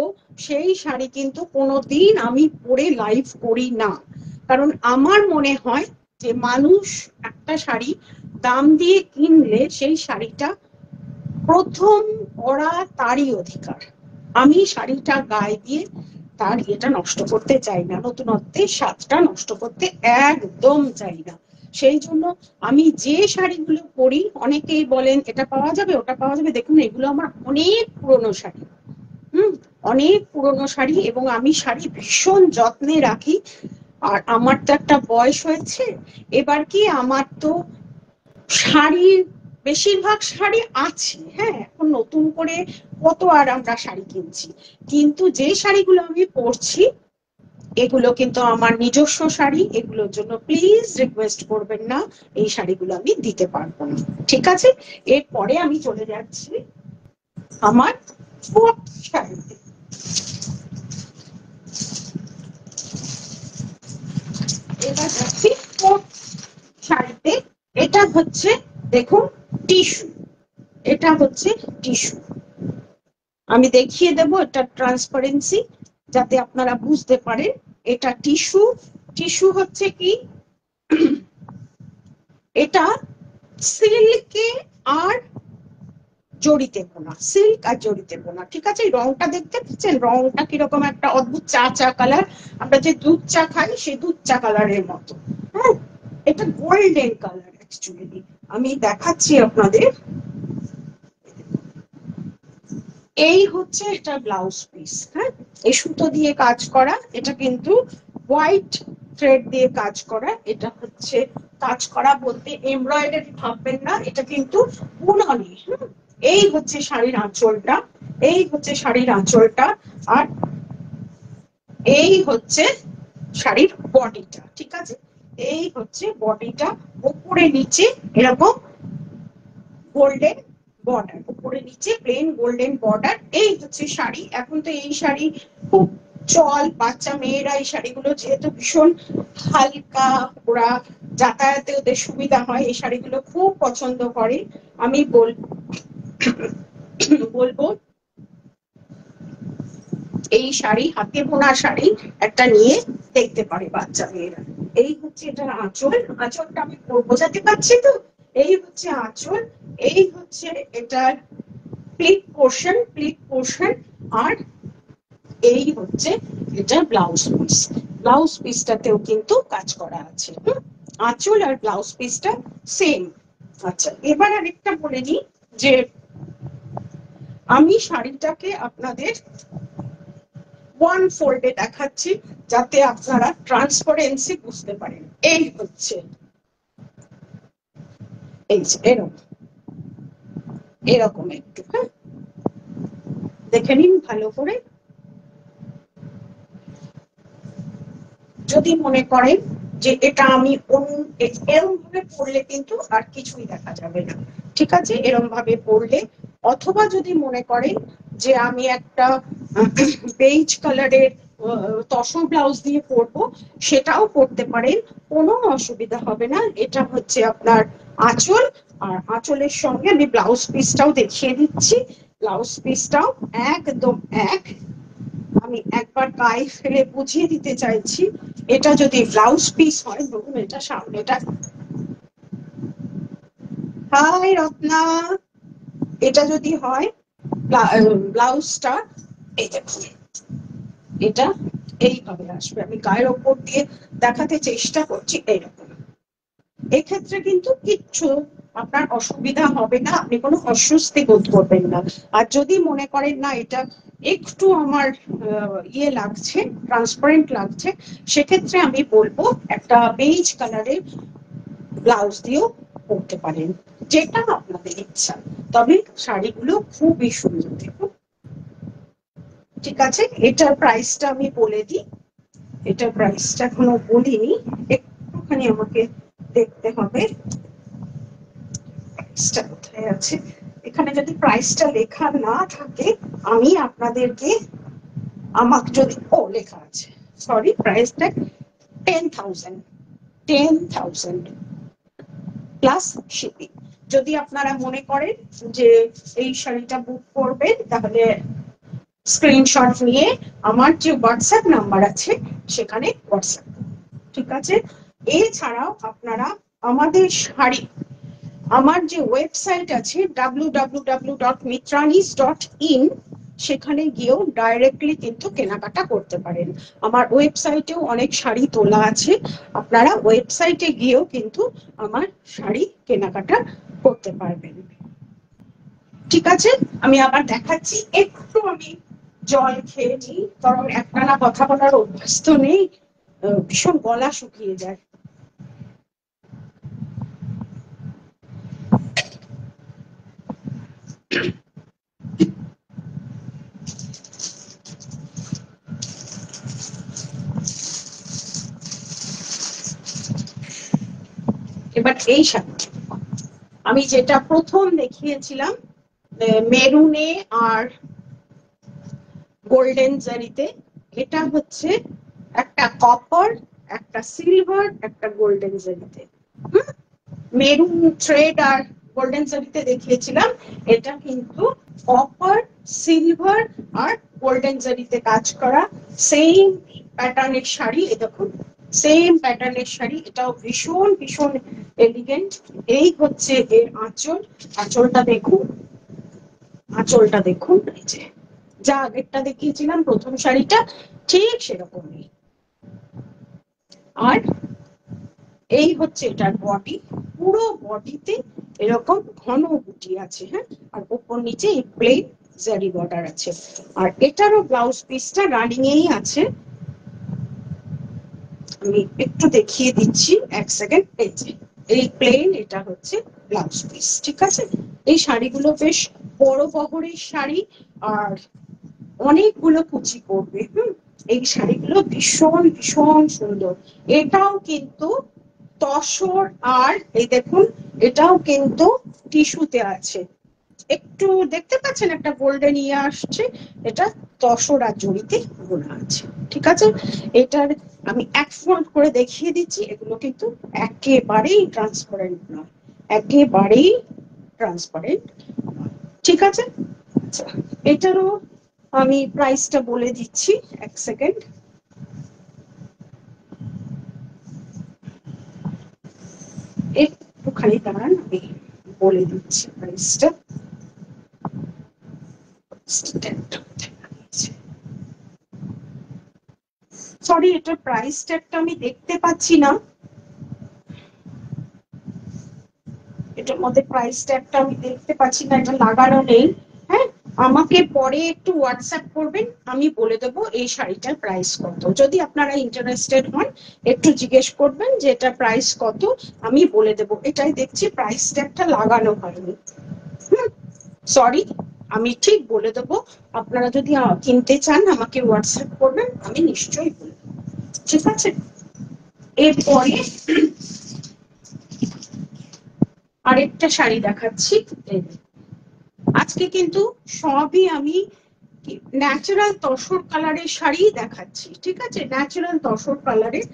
সেই শাড়ি কিন্তু কোনোদিন আমি পরে লাইভ করি না। কারণ আমার মনে হয় যে মানুষ একটা শাড়ি দাম দিয়ে কিনলে সেই শাড়িটা প্রথম পরা তারই অধিকার। আমি শাড়িটা গায়ে দিয়ে তার এটা নষ্ট করতে চাই না, নতুনত্বের স্বাদটা নষ্ট করতে একদম চাই না। সেই জন্য আমি যে শাড়িগুলো পরি, অনেকেই বলেন এটা পাওয়া যাবে ওটা পাওয়া যাবে। দেখুন, এগুলো আমার অনেক পুরনো শাড়ি, অনেক পুরনো শাড়ি, এবং আমি শাড়ি ভীষণ যত্নে রাখি। আর আমার তো একটা বয়স হয়েছে, এবার কি আমার তো শাড়ির বেশিরভাগ শাড়ি আছে, হ্যাঁ, এখন নতুন করে কত আর আমরা শাড়ি কিনছি, কিন্তু যে শাড়িগুলো আমি পরছি এগুলো কিন্তু আমার নিজস্ব শাড়ি। এগুলোর জন্য প্লিজ রিকোয়েস্ট করবেন না, এই শাড়িগুলো আমি দিতে পারবো না, ঠিক আছে? এরপরে আমি চলে যাচ্ছি আমার শাড়িতে। এবার যাচ্ছি শাড়িতে। এটা হচ্ছে, দেখুন, টিস্যু। এটা হচ্ছে টিস্যু। আমি দেখিয়ে দেব এটা ট্রান্সপারেন্সি, যাতে আপনারা বুঝতে পারেন এটা টিস্যু। টিস্যু হচ্ছে কি, এটা সিল্কে আর জড়িতে বোনা, সিল্ক আর জড়িতে বোনা, ঠিক আছে? রংটা দেখতে পাচ্ছেন, রংটা কিরকম একটা অদ্ভুত চা চা কালার, আমরা যে দুধ চা খাই সেই দুধ চা কালারের মতো। হ্যাঁ, এটা গোল্ডেন কালার অ্যাকচুয়ালি। আমি দেখাচ্ছি আপনাদের। এই হচ্ছে এটা ব্লাউজ পিস, হ্যাঁ, এই সুতো দিয়ে কাজ করা, এটা কিন্তু হোয়াইট থ্রেড দিয়ে কাজ করা। এটা হচ্ছে কাজ করা বলতে এমব্রয়ডারি ভাববেন না, এটা কিন্তু বুননি। এই হচ্ছে শাড়ির আঁচলটা, এই হচ্ছে শাড়ির আঁচলটা, আর এই হচ্ছে শাড়ির বডিটা, ঠিক আছে? এই হচ্ছে বডিটা, উপরে নিচে এরকম গোল্ডেন বর্ডার, উপরে নিচে প্লেন গোল্ডেন বর্ডার। এই হচ্ছে শাড়ি। এখন তো এই শাড়ি খুব চল, বাচ্চা মেয়েরা এই শাড়িগুলো যেহেতু ভীষণ হালকা, ওরা যাতায়াতে ওদের সুবিধা হয়, এই শাড়িগুলো খুব পছন্দ করে। আমি বলবো এই শাড়ি, হাতে বোনা শাড়ি একটা নিয়ে দেখতে পারে বাচ্চা মেয়েরা। এই হচ্ছে এটার আঁচল। আঁচলটা আমি বোঝাতে পারছি তো? এই হচ্ছে আঁচল, এই হচ্ছে এটার প্লিট পোর্শন, প্লিট পোর্শন, আর এই হচ্ছে এটা ব্লাউজ পিস। ব্লাউজ পিসটাতেও কিন্তু কাজ করা আছে। আঁচল আর ব্লাউজ পিসটা সেম। আচ্ছা, এবার আরেকটা বলে নিই যে আমি শাড়িটাকে আপনাদের ওয়ান ফোল্ডে দেখাচ্ছি, যাতে আপনারা ট্রান্সপারেন্সি বুঝতে পারেন। এই হচ্ছে, এই এরকম এরকম একটু, হ্যাঁ, দেখে নিন ভালো করে। যদি মনে করেন যে এটা আমি এরম ভাবে পড়লে কিন্তু আর কিছুই দেখা যাবে না, ঠিক আছে? এরম ভাবে পড়লে, অথবা যদি মনে করেন যে আমি একটা বেজ কালারের তসর ব্লাউজ দিয়ে পরবো, সেটাও পরতে পারেন, কোনো অসুবিধা হবে না। এটা হচ্ছে আপনার আঁচল, আর আঁচলের সঙ্গে আমি ব্লাউজ পিসটাও দেখিয়ে দিচ্ছি। ব্লাউজ পিসটাও একদম এক, আমি একবার গায়ে ফেলে বুঝিয়ে দিতে চাইছি। এটা যদি ব্লাউজ পিস হয়, ধরুন এটা সামনেটা। হাই রত্না, এটা যদি হয় ব্লাউজটা, এই দেখুন এটা এইভাবে আসবে। আমি গায়ের ওপর দিয়ে দেখাতে চেষ্টা করছি এইরকম। এক্ষেত্রে কিন্তু কিচ্ছু আপনার অসুবিধা হবে না, আপনি কোনো অস্বস্তি বোধ করবেন না। আর যদি মনে করেন না এটা একটু আমার ইয়ে লাগছে, ট্রান্সপারেন্ট লাগছে, সেক্ষেত্রে আমি বলবো একটা বেজ কালারের ব্লাউজ দিয়েও পরতে পারেন, যেটা আপনাদের ইচ্ছা। তবে শাড়িগুলো খুবই সুন্দর, দেখুন। ঠিক আছে, এটার প্রাইসটা আমি বলে দিই। এটার প্রাইসটা এখনো বলিনি, একটুখানি আমাকে দেখতে হবে প্রাইসটা কোথায় আছে। এখানে যদি প্রাইসটা লেখা না থাকে, আমি আপনাদেরকে, আমাকে যদি, লেখা আছে, সরি, প্রাইসটা 10,000, 10,000 প্লাস শিপিং। যদি আপনারা মনে করেন যে এই শাড়িটা বুক করবেন, তাহলে স্ক্রিনশট নিয়ে আমার যে হোয়াটসঅ্যাপ নাম্বার আছে সেখানে হোয়াটসঅ্যাপ। ঠিক আছে, এছাড়াও আপনারা আমাদের শাড়ি, আমার যে ওয়েবসাইট আছে www.mitranis.in, সেখানে গিয়েও ডাইরেক্টলি কিন্তু কেনাকাটা করতে পারেন। আমার ওয়েবসাইটেও অনেক শাড়ি তোলা আছে, আপনারা ওয়েবসাইটে গিয়েও কিন্তু আমার শাড়ি কেনাকাটা করতে পারবেন। ঠিক আছে, আমি আবার দেখাচ্ছি, একটু আমি জল খেয়ে নিই, কারণ একটানা কথা বলার অভ্যাস তো নেই, ভীষণ গলা শুকিয়ে যায়। এবার এই শাড়ি আমি যেটা প্রথম দেখিয়েছিলাম মেরুনে আর গোল্ডেন জারিতে, এটা হচ্ছে একটা কপার, একটা সিলভার, একটা গোল্ডেন জারিতে। মেরুন থ্রেড আর গোল্ডেন জারিতে দেখিয়েছিলাম, এটা কিন্তু কপার, সিলভার আর গোল্ডেন জারিতে কাজ করা সেম প্যাটার্নের শাড়ি। এই দেখুন, সেম প্যাটার্নের শাড়ি, এটাও ভীষণ ভীষণ এলিগেন্ট। এই হচ্ছে এর আঁচল, আঁচলটা দেখুন, আঁচলটা দেখুন, এই যে যা আগেরটা দেখিয়েছিলাম প্রথম শাড়িটা ঠিক সেরকমই। আর এই হচ্ছে এটার বডি, পুরো বডিতে এরকম ঘন বুটি আছে, হ্যাঁ, আর উপর নিচে এই প্লেন জারি বর্ডার আছে। আর এটারও ব্লাউজ পিসটা রানিং এই আছে, আমি একটু দেখিয়ে দিচ্ছি, এক সেকেন্ড। এই যে এই প্লেন, এটা হচ্ছে ব্লাউজ পিস। ঠিক আছে, এই শাড়িগুলো বেশ বড় বহরের শাড়ি, আর অনেকগুলো কুচি করবে। এই শাড়িগুলো ভীষণ ভীষণ সুন্দর। এটাও কিন্তু তসর, আর এই দেখুন এটাও কিন্তু টিস্যুতে আছে, একটু দেখতে পাচ্ছেন একটা গোল্ডেন ইয়ে আসছে, এটা তসর আর জড়িতে বোনা আছে। ঠিক আছে, এটার আমি এক ফোল্ড করে দেখিয়ে দিচ্ছি, এগুলো কিন্তু একেবারেই ট্রান্সপারেন্ট নয়, একেবারেই ট্রান্সপারেন্ট। ঠিক আছে, আচ্ছা, এটারও আমি প্রাইসটা বলে দিচ্ছি, এক সেকেন্ড। একটুখানি দাঁড়ান, আমি বলে দিচ্ছি প্রাইসটা। সরি, এটার প্রাইস ট্যাগটা আমি দেখতে পাচ্ছি না, এটার মধ্যে প্রাইস ট্যাগটা আমি দেখতে পাচ্ছি না, এটা লাগানো নেই। হ্যাঁ, আমাকে পরে একটু হোয়াটসঅ্যাপ করবেন, আমি বলে দেবো এই শাড়িটার প্রাইস কত। যদি আপনারা ইন্টারেস্টেড হন, একটু জিজ্ঞেস করবেন যে এটা প্রাইস কত, আমি বলে দেবো। এটাই দেখছি প্রাইস ট্যাগটা লাগানো হয়নি, সরি, আমি ঠিক বলে দেবো। আপনারা যদি কিনতে চান আমাকে হোয়াটসঅ্যাপ করবেন, আমি নিশ্চয়ই বলবো। ঠিক আছে, এরপরে আরেকটা শাড়ি দেখাচ্ছি। আজকে কিন্তু সবই আমি ন্যাচারাল তসর কালারের শাড়ি দেখাচ্ছি। ঠিক আছে, ন্যাচারাল তসর কালারের।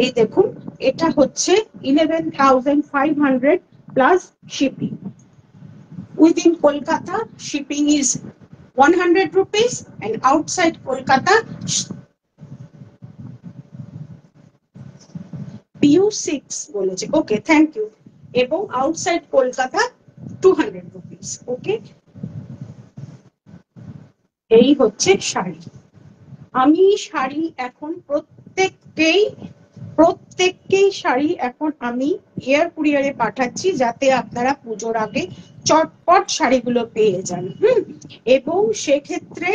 এই দেখুন, এটা হচ্ছে 11,500 plus shipping. Within Kolkata, shipping is 100 rupees, and outside Kolkata, PU6 বলেছে, ওকে, থ্যাংক ইউ। এবং আউটসাইড কলকাতা 200 rupees, ওকে। এই হচ্ছে শাড়ি। আমি শাড়ি এখন প্রত্যেককেই শাড়ি এখন আমি এয়ার কুরিয়ারে পাঠাচ্ছি, যাতে আপনারা পুজোর আগে চটপট শাড়িগুলো পেয়ে যান। এবং সেক্ষেত্রে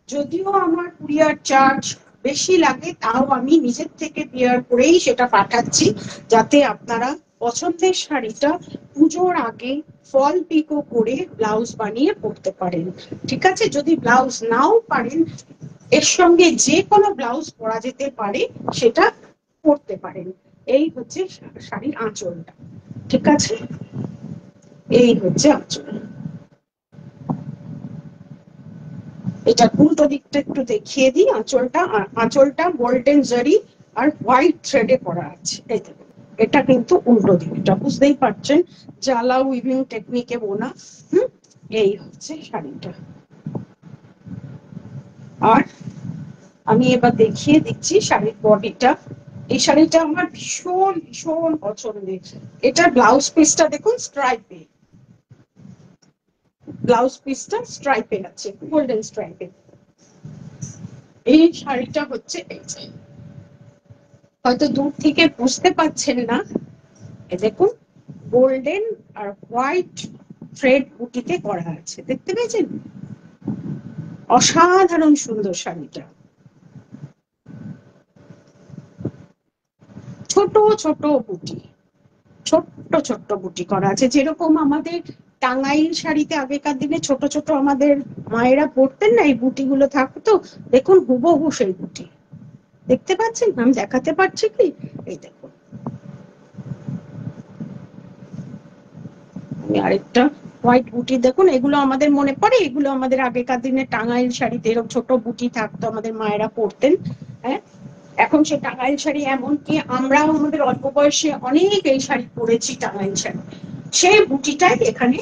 যদিও আমার কুরিয়ার চার্জ বেশি লাগে, তাও আমি নিজের থেকে বিয়ার করেই সেটা পাঠাচ্ছি, যাতে আপনারা পছন্দের শাড়িটা পুজোর আগে ফল পিকো করে ব্লাউজ বানিয়ে পরতে পারেন। ঠিক আছে, যদি ব্লাউজ নাও পারেন, এর সঙ্গে যে কোনো ব্লাউজ পরা যেতে পারে, সেটা পরতে পারেন। এই হচ্ছে শাড়ির আঁচলটা। ঠিক আছে, এই হচ্ছে আঁচল। এটা উল্টো দিকটা একটু দেখিয়ে দিই। আঁচলটা গোল্ডেন জারি আর হোয়াইট থ্রেডে করা আছে। এই দেখুন, এটা কিন্তু উল্টো দিকটা, বুঝতেই পারছেন, জালা উইভিং টেকনিকে বোনা। এই হচ্ছে শাড়িটা। আর আমি এবার দেখিয়ে দিচ্ছি শাড়ির বডিটা। এই শাড়িটা আমার ভীষণ ভীষণ পছন্দের। এটা ব্লাউজ পিসটা দেখুন স্ট্রাইপে, ব্লাউজ পিসটা স্ট্রাইপে আছে, গোল্ডেন স্ট্রাইপে। এই শাড়িটা হচ্ছে এই যে, হয়তো দূর থেকে বুঝতে পারছেন না, দেখুন গোল্ডেন আর হোয়াইট থ্রেড বুটিতে করা আছে, দেখতে পেয়েছেন? অসাধারণ সুন্দর শাড়িটা। ছোট ছোট বুটি, ছোট্ট ছোট্ট বুটি করা আছে, যেরকম আমাদের টাঙ্গাইল শাড়িতে আগেকার দিনে ছোট ছোট আমাদের মায়েরা পরতেন না, এই বুটিগুলো থাকতো, দেখুন হুবহু সেই বুটি। দেখতে পাচ্ছেন? আমি দেখাতে পারছি কি? এই দেখুন, আমি আরেকটা হোয়াইট বুটি দেখুন, এগুলো আমাদের মনে পড়ে, এগুলো আমাদের আগেকার দিনে টাঙ্গাইল শাড়িতে এরকম ছোট বুটি থাকতো, আমাদের মায়েরা পরতেন। হ্যাঁ, এখন সে টাঙ্গাইল শাড়ি, এমনকি আমরাও আমাদের অল্প বয়সে অনেক এই শাড়ি পরেছি, টাঙ্গাইল শাড়ি, সেই বুটিটাই এখানে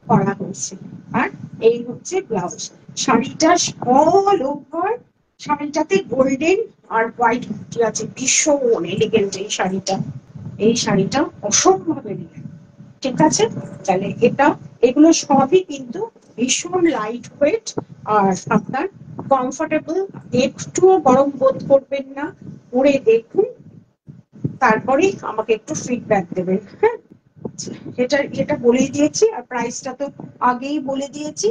করা হয়েছে। আর এই হচ্ছে ব্লাউজ। শাড়িটা অল ওভার, শাড়িটাতে গোল্ডেন আর হোয়াইট বুটি আছে, ভীষণ এলিগেন্ট এই শাড়িটা। এই শাড়িটা অসম্ভব এলিগেন্ট। ঠিক আছে, তাহলে এটা, এগুলো সবই কিন্তু ভীষণ লাইট ওয়েট আর আপনার কমফোর্টেবল, একটুও গরম বোধ করবেন না। পরে দেখুন, তারপরে আমাকে একটু ফিডব্যাক দেবেন। হ্যাঁ, এটা এটা বলে দিয়েছি, আর প্রাইসটা তো আগেই বলে দিয়েছি,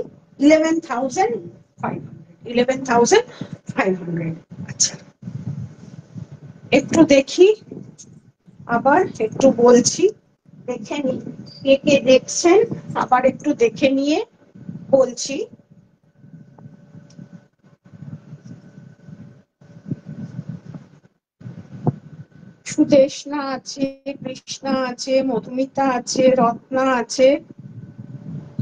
11,500। আচ্ছা, একটু দেখি, আবার একটু বলছি, দেখে নি কে কে দেখছেন, আবার একটু দেখে নিয়ে বলছি। সুদেশনা আছে, কৃষ্ণা আছে, মধুমিতা আছে, রত্না আছে,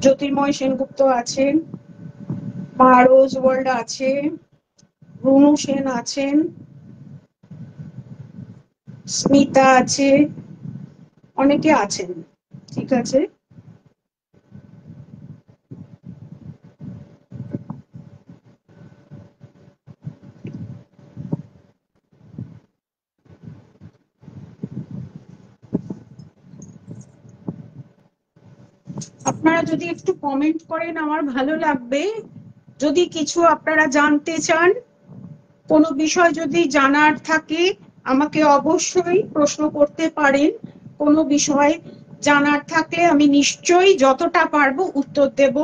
জ্যোতির্ময় সেনগুপ্ত আছেন, মা রোজ ওয়ার্ল্ড আছে, রুনু সেন আছেন, স্মিতা আছে, অনেকে আছেন। ঠিক আছে, আপনারা যদি একটু কমেন্ট করেন আমার ভালো লাগবে। যদি কিছু আপনারা জানতে চান, কোনো বিষয় যদি জানার থাকে, আমাকে অবশ্যই প্রশ্ন করতে পারেন। কোনো বিষয় জানার থাকলে আমি নিশ্চয়ই যতটা পারবো উত্তর দেব।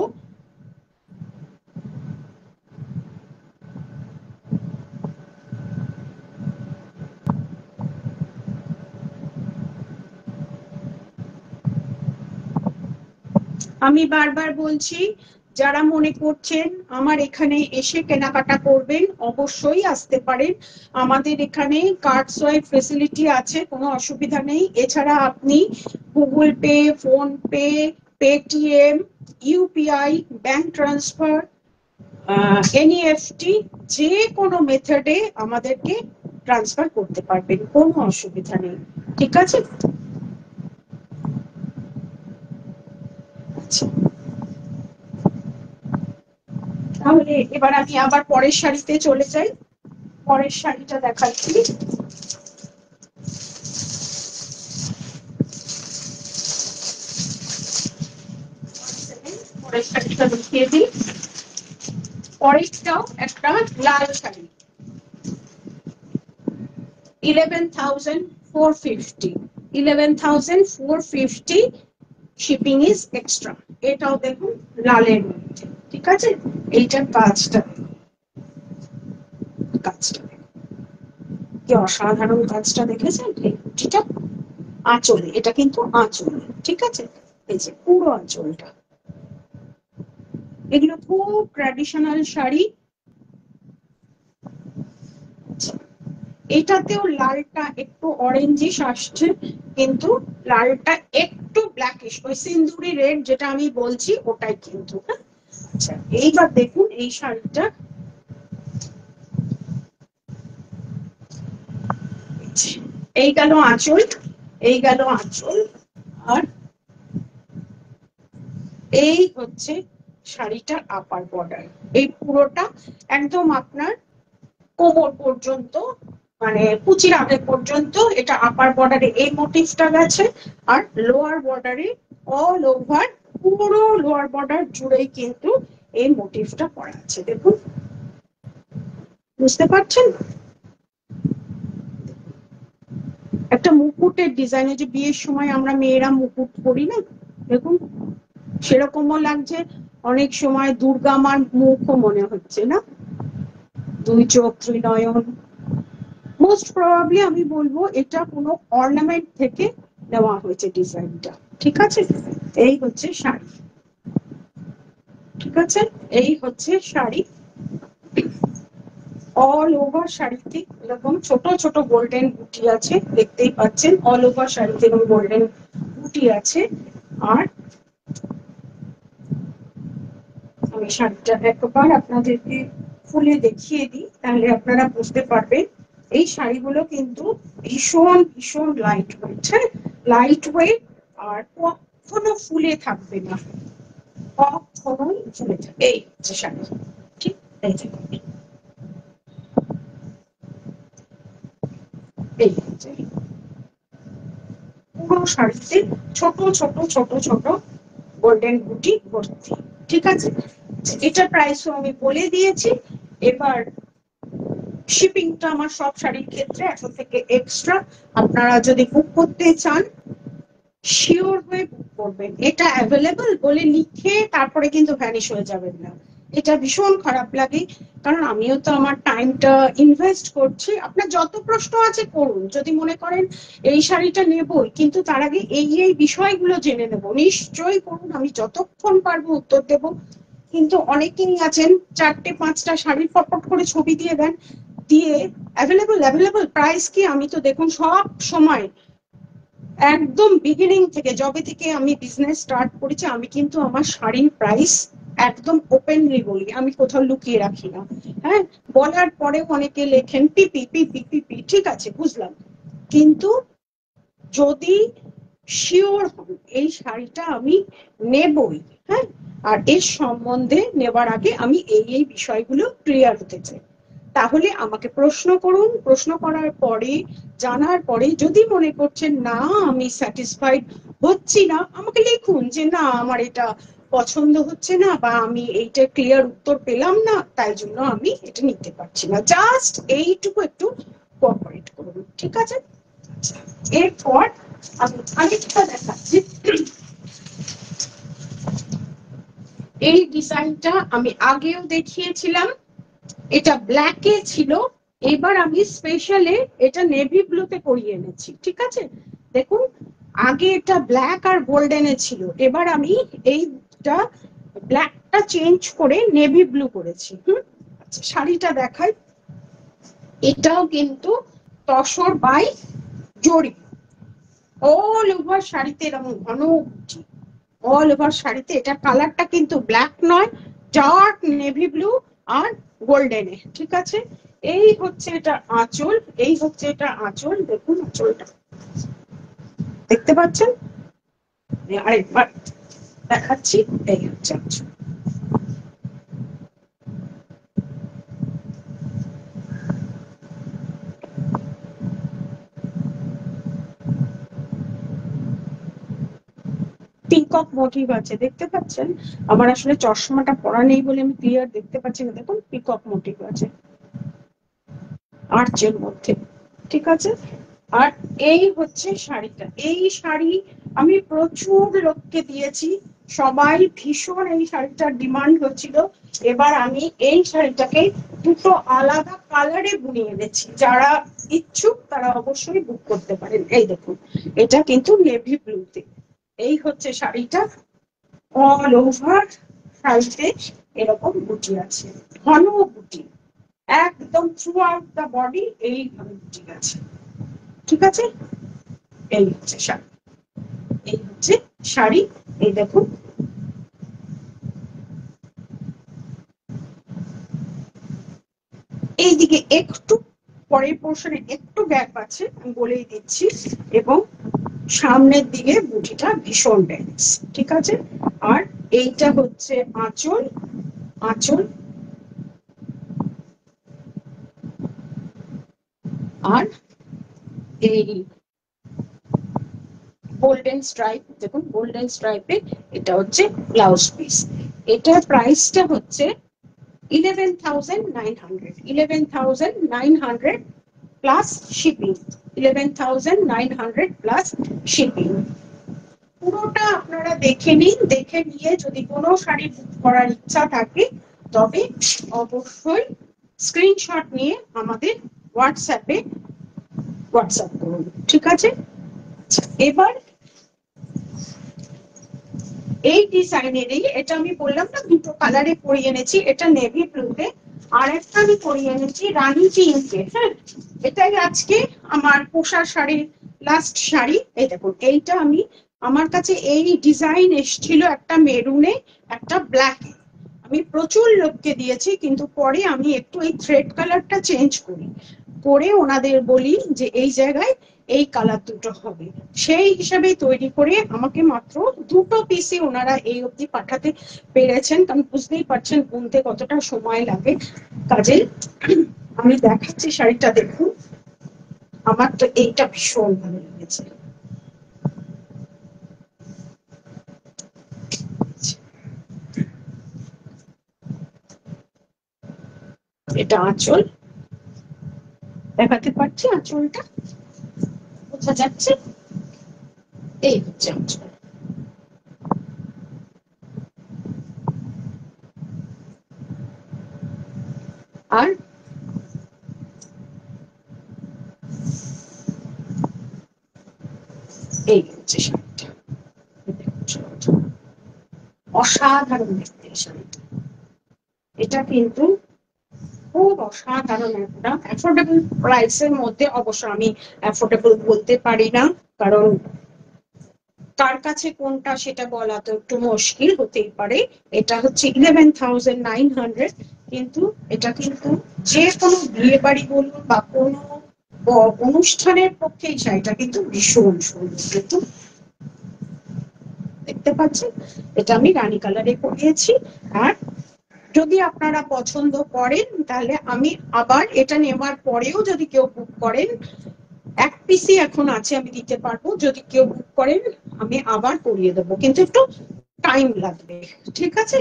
আমি বারবার বলছি, যারা মনে করছেন আমার এখানে এসে কেনাকাটা করবেন, অবশ্যই আসতে পারেন। আমাদের এখানে কার্ড সোয়াইপ ফেসিলিটি আছে, কোনো অসুবিধা নেই। এছাড়া আপনি Google pay, phone pay, Paytm, UPI, bank transfer, NEFT, যে কোনো মেথডে আমাদেরকে ট্রান্সফার করতে পারবেন, কোনো অসুবিধা নেই। ঠিক আছে, আচ্ছা, তাহলে এবার আমি আবার পরের শাড়িতে চলে যাই। পরের শাড়িটা দেখাচ্ছি। পরের শাড়িটা দেখিয়ে দিই। পরেরটাও একটা লাল শাড়ি, 11,450, 11,450, শিপিং ইজ এক্সট্রা। এটাও দেখুন লালের মধ্যে, ঠিক আছে। এইটার কাজটা কাজটা কি অসাধারণ, কাজটা দেখেছেন? এই কুচিটা আঁচলে, এটা কিন্তু আঁচল, ঠিক আছে। এই যে পুরো আঁচলটা, এগুলো খুব ট্র্যাডিশনাল শাড়ি। এটাতেও লালটা একটু অরেঞ্জিশ আসছে, কিন্তু লালটা একটু ব্ল্যাকিশ, ওই সিন্দুরি রেড যেটা আমি বলছি ওটাই কিন্তু। আচ্ছা, এইবার দেখুন এই শাড়িটা, এই গেল আঁচল, এই গেল আঁচল, আর এই হচ্ছে শাড়িটার আপার বর্ডার। এই পুরোটা একদম আপনার কোমর পর্যন্ত, মানে কুচির আগে পর্যন্ত এটা আপার বর্ডারে এই মোটিভটা গেছে, আর লোয়ার বর্ডারে অল ওভার পুরো লোয়ার বর্ডার জুড়েই কিন্তু এই মোটিভটা করা আছে। দেখুন, বুঝতে পারছেন? একটা মুকুটের ডিজাইন, যে বিয়ের সময় আমরা মেয়েরা মুকুট পরি না, দেখুন সেরকমও লাগছে। অনেক সময় দুর্গা মার মুখও মনে হচ্ছে না, দুই চোখ ত্রিনয়ন। মোস্ট প্রবাবলি আমি বলবো এটা কোনো অর্নামেন্ট থেকে নেওয়া হয়েছে ডিজাইনটা, ঠিক আছে। এই হচ্ছে শাড়ি, ঠিক আছে। এই হচ্ছে শাড়ি, অল ওভার শাড়িতে এরকম ছোট ছোট গোল্ডেন বুটি আছে, দেখতেই পাচ্ছেন অল ওভার শাড়িতে এরকম গোল্ডেন বুটি আছে। আর আমি শাড়িটা একবার আপনাদেরকে খুলে দেখিয়ে দিই, তাহলে আপনারা বুঝতে পারবেন। এই শাড়িগুলো কিন্তু ভীষণ ভীষণ লাইট ওয়েট, হ্যাঁ, লাইট ওয়েট, আর কখনো ফুলে থাকবে না, কখনোই ফুলে থাকবে। এই হচ্ছে শাড়ি, ঠিক। এই যে এই হচ্ছে পুরো শাড়িতে ছোট ছোট ছোট ছোট গোল্ডেন বুটি ভর্তি, ঠিক আছে। এটা প্রাইসও আমি বলে দিয়েছি। এবার শিপিংটা আমার সব শাড়ির ক্ষেত্রে 100 থেকে এক্সট্রা। আপনারা যদি বুক করতে চান শিওর হয়ে বুক করবেন, এটা অ্যাভেলেবল বলে লিখে তারপরে কিন্তু ভ্যানিশ হয়ে যাবেন না, এটা ভীষণ খারাপ লাগে। কারণ আমিও তো আমার টাইমটা ইনভেস্ট করছি। আপনার যত প্রশ্ন আছে করুন, যদি মনে করেন এই শাড়িটা নেবই কিন্তু তার আগে এই এই বিষয়গুলো জেনে নেব, নিশ্চয়ই করুন, আমি যতক্ষণ পারবো উত্তর দেব। কিন্তু অনেকেই আছেন 4টে 5টা শাড়ির ফটফট করে ছবি দিয়ে দেন, দিয়ে অ্যাভেলেবল অ্যাভেলেবল প্রাইস কি, আমি তো দেখুন সব সময় একদম বিগিনিং থেকে, যবে থেকে আমি বিজনেস স্টার্ট করেছি, আমি কিন্তু আমার শাড়ির প্রাইস একদম ওপেনলি বলি, আমি কোথাও লুকিয়ে রাখি না। হ্যাঁ, বলার পরেও অনেকে লেখেন পিপি পিপি পিপি, ঠিক আছে বুঝলাম, কিন্তু যদি শিওর হন এই শাড়িটা আমি নেবই, হ্যাঁ, আর এর সম্বন্ধে নেবার আগে আমি এই এই বিষয়গুলো ক্লিয়ার হতে চাই, তাহলে আমাকে প্রশ্ন করুন। প্রশ্ন করার পরে, জানার পরে যদি মনে করছেন না আমি স্যাটিসফাইড হচ্ছি না, আমাকে লিখুন যে না আমার এটা পছন্দ হচ্ছে না, বা আমি এইটা ক্লিয়ার উত্তর পেলাম না, তাই জন্য আমি এটা নিতে পারছি না, জাস্ট এইটুকু একটু কোঅপারেট করুন, ঠিক আছে। এরপর আমি আরেকটা দেখাচ্ছি। এই ডিজাইনটা আমি আগেও দেখিয়েছিলাম, এটা ব্ল্যাকে ছিল, এবার আমি স্পেশালে এটা নেভি ব্লুতে করিয়ে এনেছি, ঠিক আছে। দেখুন, আগে এটা ব্ল্যাক আর গোল্ডেনে ছিল, এবার আমি এইটা ব্ল্যাকটা চেঞ্জ করে নেভি ব্লু করেছি। আচ্ছা, শাড়িটা দেখাই। এটাও কিন্তু তসর বাই জরি, অল ওভার শাড়িতে এরকম ঘন বুটি, অল ওভার শাড়িতে। এটা কালারটা কিন্তু ব্ল্যাক নয়, ডার্ক নেভি ব্লু আর গোল্ডেনে, ঠিক আছে। এই হচ্ছে এটা আঁচল, এই হচ্ছে এটা আঁচল, দেখুন আঁচলটা দেখতে পাচ্ছেন, আরেকবার দেখাচ্ছি। এই হচ্ছে আঁচল, পিকক মোটিভ আছে, দেখতে পাচ্ছেন? আমার আসলে চশমাটা পরা নেই বলে আমি ক্লিয়ার দেখতে পাচ্ছি না। দেখুন পিকক মোটিভ আছে আর্চের মধ্যে, ঠিক আছে? আর এই হচ্ছে শাড়িটা। এই শাড়ি আমি প্রচুর লোককে দিয়েছি, সবাই ভীষণ এই শাড়িটার ডিমান্ড হচ্ছিল। এবার আমি এই শাড়িটাকে দুটো আলাদা কালারে বুনিয়ে এনেছি, যারা ইচ্ছুক তারা অবশ্যই বুক করতে পারেন। এই দেখুন, এটা কিন্তু নেভি ব্লুতে। এই হচ্ছে শাড়িটা, অল ওভার শাড়িতে এরকম বুটি আছে, ঘন বুটি, একদম থ্রু আউট দা বডি এইভাবে বুটি আছে, ঠিক আছে? এই হচ্ছে শাড়ি, এই হচ্ছে শাড়ি। এই দেখুন, এইদিকে একটু পরের পোর্শনে একটু গ্যাপ আছে, আমি বলেই দিচ্ছি, এবং সামনের দিকে বুটিটা ভীষণ ডেন্স, ঠিক আছে? আর এইটা হচ্ছে আঁচল, আঁচল, আর এই গোল্ডেন স্ট্রাইপ, দেখুন গোল্ডেন স্ট্রাইপে এটা হচ্ছে ব্লাউজ পিস। এটার প্রাইসটা হচ্ছে 11,900, 11,900 প্লাস শিপিং, 11,900 প্লাস শিপিং। পুরোটা আপনারা দেখে নিন, দেখে নিয়ে যদি কোনো শাড়ি বুক করার ইচ্ছা থাকে তবে অবশ্যই স্ক্রিনশট নিয়ে আমাদের হোয়াটসঅ্যাপে হোয়াটসঅ্যাপ করুন, ঠিক আছে? এবার এই ডিজাইনেরই, এটা আমি বললাম না দুটো কালারে পরিয়ে এনেছি, এটা নেভি ব্লুতে, আর একটা আমি পরিয়ে এনেছি রানী পিঙ্কে। হ্যাঁ, এটাই আজকে আমার পোশাক শাড়ির লাস্ট শাড়ি। এই দেখুন, এইটা আমি, আমার কাছে এই ডিজাইন এসেছিল একটা মেরুনে, একটা ব্ল্যাকে। আমি প্রচুর লোককে দিয়েছি, কিন্তু পরে আমি একটু এই থ্রেড কালারটা চেঞ্জ করি, করে ওনাদের বলি যে এই জায়গায় এই কালার দুটো হবে, সেই হিসাবে তৈরি করে আমাকে মাত্র দুটো পিসি ওনারা এই অবধি পাঠাতে পেরেছেন। কারণ বুঝতেই পারছেন বুনতে কতটা সময় লাগে। কাজে আমি দেখাচ্ছি শাড়িটা, দেখুন। আমার তো এইটা ভীষণ ভালো লেগেছে। এটা আঁচল, দেখাতে পারছি আঁচলটা, বোঝা যাচ্ছে? এই হচ্ছে আঁচল। আর এই হচ্ছে শাড়িটা, অসাধারণ দেখতে শাড়িটা। এটা কিন্তু খুব অসাধারণ একটা অ্যাফোর্ডেবল প্রাইসের মধ্যে। অবশ্য আমি অ্যাফোর্ডেবল বলতে পারি না, কারণ কার কাছে কোনটা সেটা বলা তো একটু মুশকিল হতেই পারে। এটা হচ্ছে 11,900, কিন্তু এটা কিন্তু যে কোনো বিয়ে বাড়ি বলুন বা কোনো অনুষ্ঠানের পক্ষে এই শাড়িটা কিন্তু ভীষণ সুন্দর। কিন্তু দেখতে পাচ্ছেন, এটা আমি রানী কালারে পরিয়েছি। আর যদি আপনারা পছন্দ করেন তাহলে আমি আবার এটা নেওয়ার পরেও যদি কেউ বুক করেন, এক পিসি এখন আছে, আমি দিতে পারবো। যদি কেউ বুক করেন আমি আবার করিয়ে দেবো, কিন্তু একটু টাইম লাগবে, ঠিক আছে?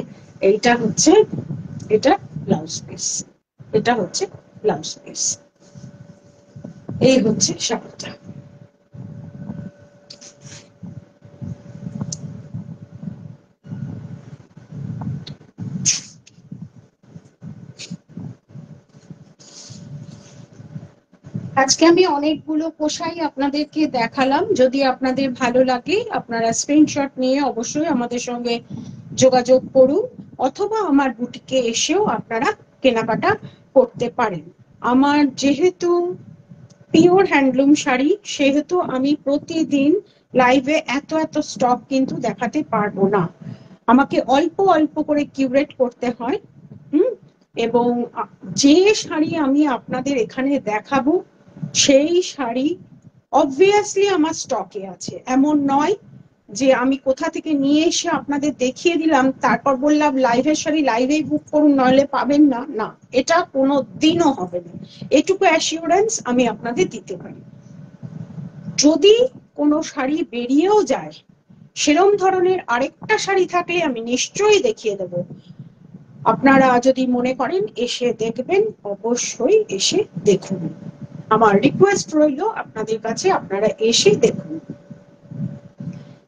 এইটা হচ্ছে, এটা ব্লাউজ পিস, এটা হচ্ছে ব্লাউজ পিস। এই হচ্ছে শাড়িটা। আজকে আমি অনেকগুলো পোশাকই আপনাদেরকে দেখালাম। যদি আপনাদের ভালো লাগে আপনারা স্ক্রিনশট নিয়ে অবশ্যই আমাদের সঙ্গে যোগাযোগ করুন, অথবা আমার বুটিকে এসেও আপনারা কেনাকাটা করতে পারেন। আমার যেহেতু পিওর হ্যান্ডলুম শাড়ি, সেহেতু আমি প্রতিদিন লাইভে এত এত স্টক কিন্তু দেখাতে পারবো না, আমাকে অল্প অল্প করে কিউরেট করতে হয়। এবং যে শাড়ি আমি আপনাদের এখানে দেখাবো সেই শাড়ি অবভিয়াসলি আমার স্টকে আছে। এমন নয় যে আমি কোথা থেকে নিয়ে এসে আপনাদের দেখিয়ে দিলাম তারপর বললাম লাইভের শাড়ি লাইভেই বুক করুন নইলে পাবেন না, না, এটা কোনো দিনও হবে না। এটুকু অ্যাসিওরেন্স আমি আপনাদের দিতে পারি। যদি কোনো শাড়ি বেরিয়েও যায় সেরম ধরনের আরেকটা শাড়ি থাকলে আমি নিশ্চয়ই দেখিয়ে দেব। আপনারা যদি মনে করেন এসে দেখবেন, অবশ্যই এসে দেখুন। আমার রিকোয়েস্ট রইল আপনাদের কাছে, আপনারা এসে দেখুন।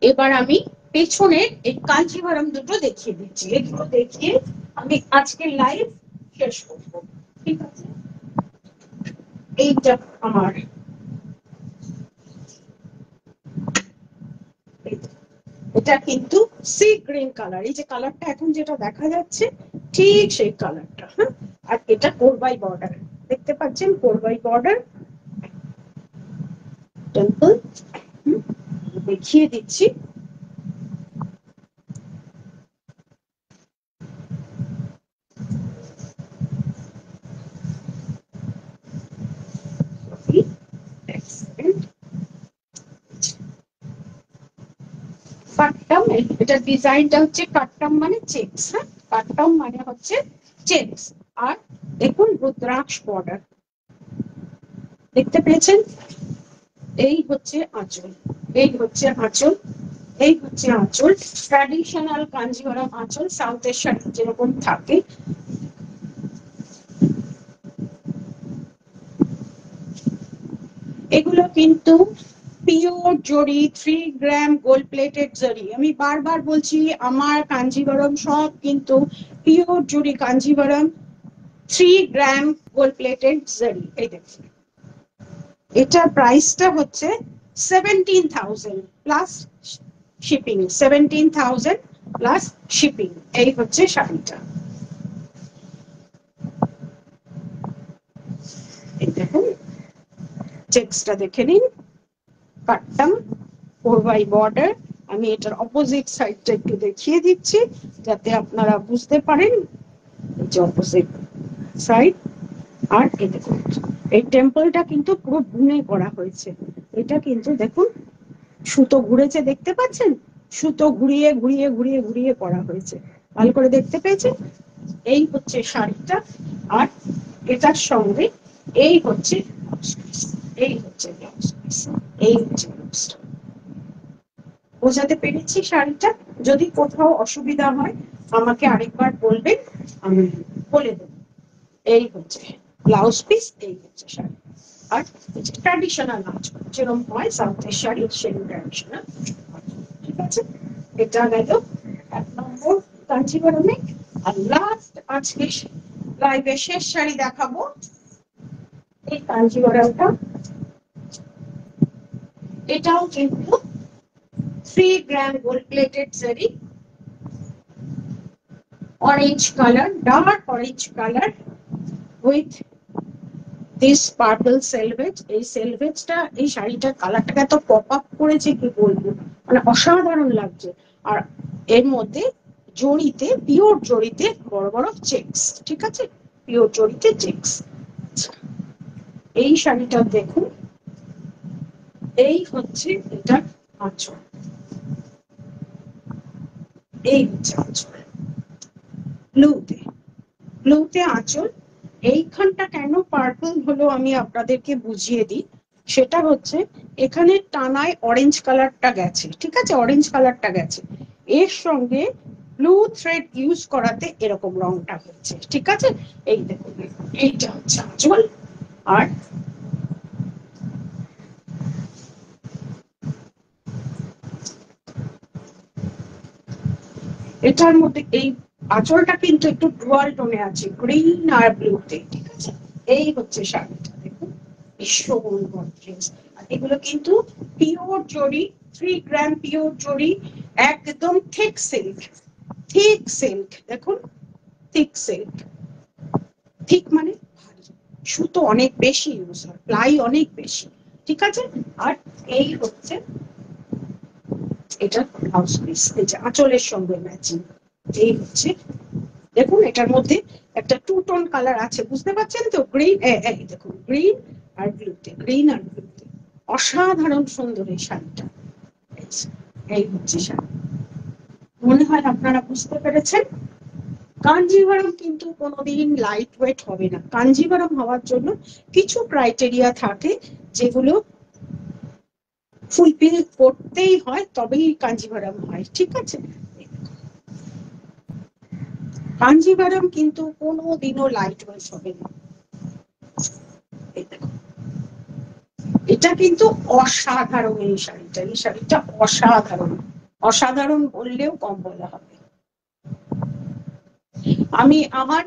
এবার আমি পেছনের এই কাঞ্জিভারম দুটো দেখিয়ে দিচ্ছি, এগুলো দেখিয়ে আমি আজকের লাইভ শেষ করব। ঠিক আছে, এইটা আমার, এটা কিন্তু সি গ্রিন কালার, এই যে কালারটা এখন যেটা দেখা যাচ্ছে ঠিক সেই কালারটা। হ্যাঁ, আর এটা কোরবাই বর্ডার, দেখতে পাচ্ছেন কোরবাই বর্ডার টেম্পল। দেখিয়ে দিচ্ছি, কাটটাম, এটার ডিজাইনটা হচ্ছে কাটটাম মানে চেকস। হ্যাঁ, কাটটাম মানে হচ্ছে চেকস। আর দেখুন রুদ্রাক্ষ বর্ডার, দেখতে পেয়েছেন? এই হচ্ছে আঁচল, এই হচ্ছে আঁচল, এই হচ্ছে আঁচল, ট্র্যাডিশনাল কাঞ্জিভারম আঁচল, সাউথের শাড়ি যেরকম থাকে। এগুলো কিন্তু পিওর জরি, 3 গ্রাম গোল্ড প্লেটেড জরি। আমি বারবার বলছি আমার কাঞ্জিভারম সব কিন্তু পিওর জরি কাঞ্জিভারম, 3 গ্রাম গোল্ড প্লেটেড জরি। এই দেখুন, এটা প্রাইসটা হচ্ছে 17,000 প্লাস শিপিং, 17,000 প্লাস শিপিং। এই হচ্ছে শাড়িটা, এই দেখুন চেকসটা দেখে নিন, কাটতাম কোরবাই বর্ডার। আমি এটার অপোজিট সাইডটা একটু দেখিয়ে দিচ্ছি যাতে আপনারা বুঝতে পারেন, এই যে অপোজিট সাইড। আর এই দেখুন এই টেম্পলটা কিন্তু পুরো বুনে করা হয়েছে, এটা কিন্তু দেখুন সুতো ঘুরেছে, দেখতে পাচ্ছেন? সুতো ঘুরিয়ে ঘুরিয়ে ঘুরিয়ে ঘুরিয়ে করা হয়েছে, ভালো করে দেখতে পেয়েছেন? এই হচ্ছে শাড়িটা, আর এটার সঙ্গে এই হচ্ছে, এই হচ্ছে ব্লাউজ পিস, এই হচ্ছে ব্লাউজটা। বোঝাতে পেরেছি শাড়িটা? যদি কোথাও অসুবিধা হয় আমাকে আরেকবার বলবেন, আমি বলে দেব। এই হচ্ছে ব্লাউজ পিস, এই হচ্ছে শাড়ি। আর ট্র্যাডিশনাল নাচ যেরকম হয় সাউথের শাড়ি, সেরকম ট্র্যাডিশনাল। ঠিক আছে, এটা গেল 1 নম্বর কাঞ্জিভারমে। আর লাস্ট আজকে লাইভে শেষ শাড়ি দেখাবো, এই কাঞ্জিভারমটা। এটাও কিন্তু 3 গ্রাম gold plated sari, orange colour, dark orange colour with this purple সেলভেজ। এই সেলভেজটা, এই শাড়িটার কালারটাকে এত পপ আপ করেছে কি বলবো, মানে অসাধারণ লাগছে। আর এর মধ্যে জড়িতে, পিওর জড়িতে বড় বড় চেকস। ঠিক আছে, পিওর জড়িতে চেকস। এই শাড়িটা দেখুন, এই হচ্ছে এটা আঁচল, এই হচ্ছে আঁচল ব্লুতে, ব্লুতে আঁচল। এইখানটা কেন পার্পল হলো আমি আপনাদেরকে বুঝিয়ে দিই। সেটা হচ্ছে এখানে টানায় অরেঞ্জ কালারটা গেছে, ঠিক আছে, অরেঞ্জ কালারটা গেছে, এর সঙ্গে ব্লু থ্রেড ইউজ করাতে এরকম রংটা হচ্ছে। ঠিক আছে, এই দেখুন এইটা হচ্ছে আঁচল। আর এটার মধ্যে এই আঁচলটা কিন্তু একটু ডুয়াল টোনে আছে, গ্রিন আর ব্লুতে। ঠিক আছে, এই হচ্ছে শাড়িটা দেখুন, ভীষণ গর্জিয়াস। আর এগুলো কিন্তু পিওর জরি, 3 গ্রাম পিওর জরি, একদম থিক সিল্ক, থিক সিল্ক দেখুন, থিক সিল্ক। থিক মানে ভারী, সুতো অনেক বেশি ইউজ হয়, প্লাই অনেক বেশি। ঠিক আছে, আর এই হচ্ছে এটা ব্লাউজ পিস, এই যে আঁচলের সঙ্গে ম্যাচিং। এই হচ্ছে দেখুন, এটার মধ্যে একটা 2 টোন কালার আছে, বুঝতে পারছেন তো? গ্রিন, এই দেখুন গ্রিন আর ব্লুতে, গ্রিন আর ব্লুতে, অসাধারণ সুন্দর এই শাড়িটা। এই হচ্ছে শাড়ি, মনে হয় আপনারা বুঝতে পেরেছেন। কাঞ্জিভারম কিন্তু কোনোদিন লাইট ওয়েট হবে না। কাঞ্জিভারম হওয়ার জন্য কিছু ক্রাইটেরিয়া থাকে, যেগুলো ফুলফিল করতেই হয়, তবেই কাঞ্জিভারাম হয়, ঠিক আছে। কাঞ্জিভারাম কিন্তু কোনোদিনও লাইট ওয়েট হবে না। এটা কিন্তু অসাধারণ, এই শাড়িটা অসাধারণ, অসাধারণ বললেও কম বলা হবে। আমি আমার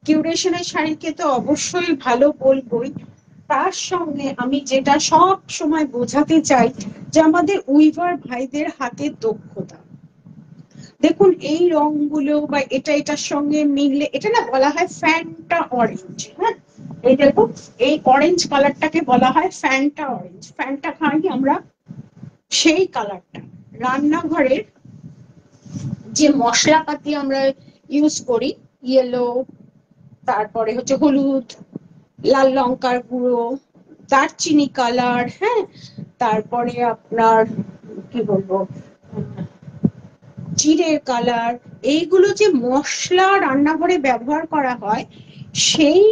কিউরেশনের শাড়িকে তো অবশ্যই ভালো বলবোই, তার সঙ্গে আমি যেটা সব সময় বোঝাতে চাই যে আমাদের উইভার ভাইদের হাতের দক্ষতা। দেখুন এই রংগুলো বা এটার সঙ্গে মিললে, এটা না বলা হয় ফ্যান্টা অরেঞ্জ, হ্যাঁ এই দেখুন এই অরেঞ্জ কালারটাকে বলা হয় ফ্যান্টা অরেঞ্জ। ফ্যান্টা খাই আমরা, সেই কালারটা রান্নাঘরের যে মশলাপাতি আমরা ইউজ করি, ইয়েলো, তারপরে হচ্ছে হলুদ, লাল লঙ্কার গুঁড়ো, দারচিনি কালার, হ্যাঁ তারপরে আপনার কি বলবো জিরের কালার, এইগুলো যে মশলা রান্নাঘরে ব্যবহার করা হয়, সেই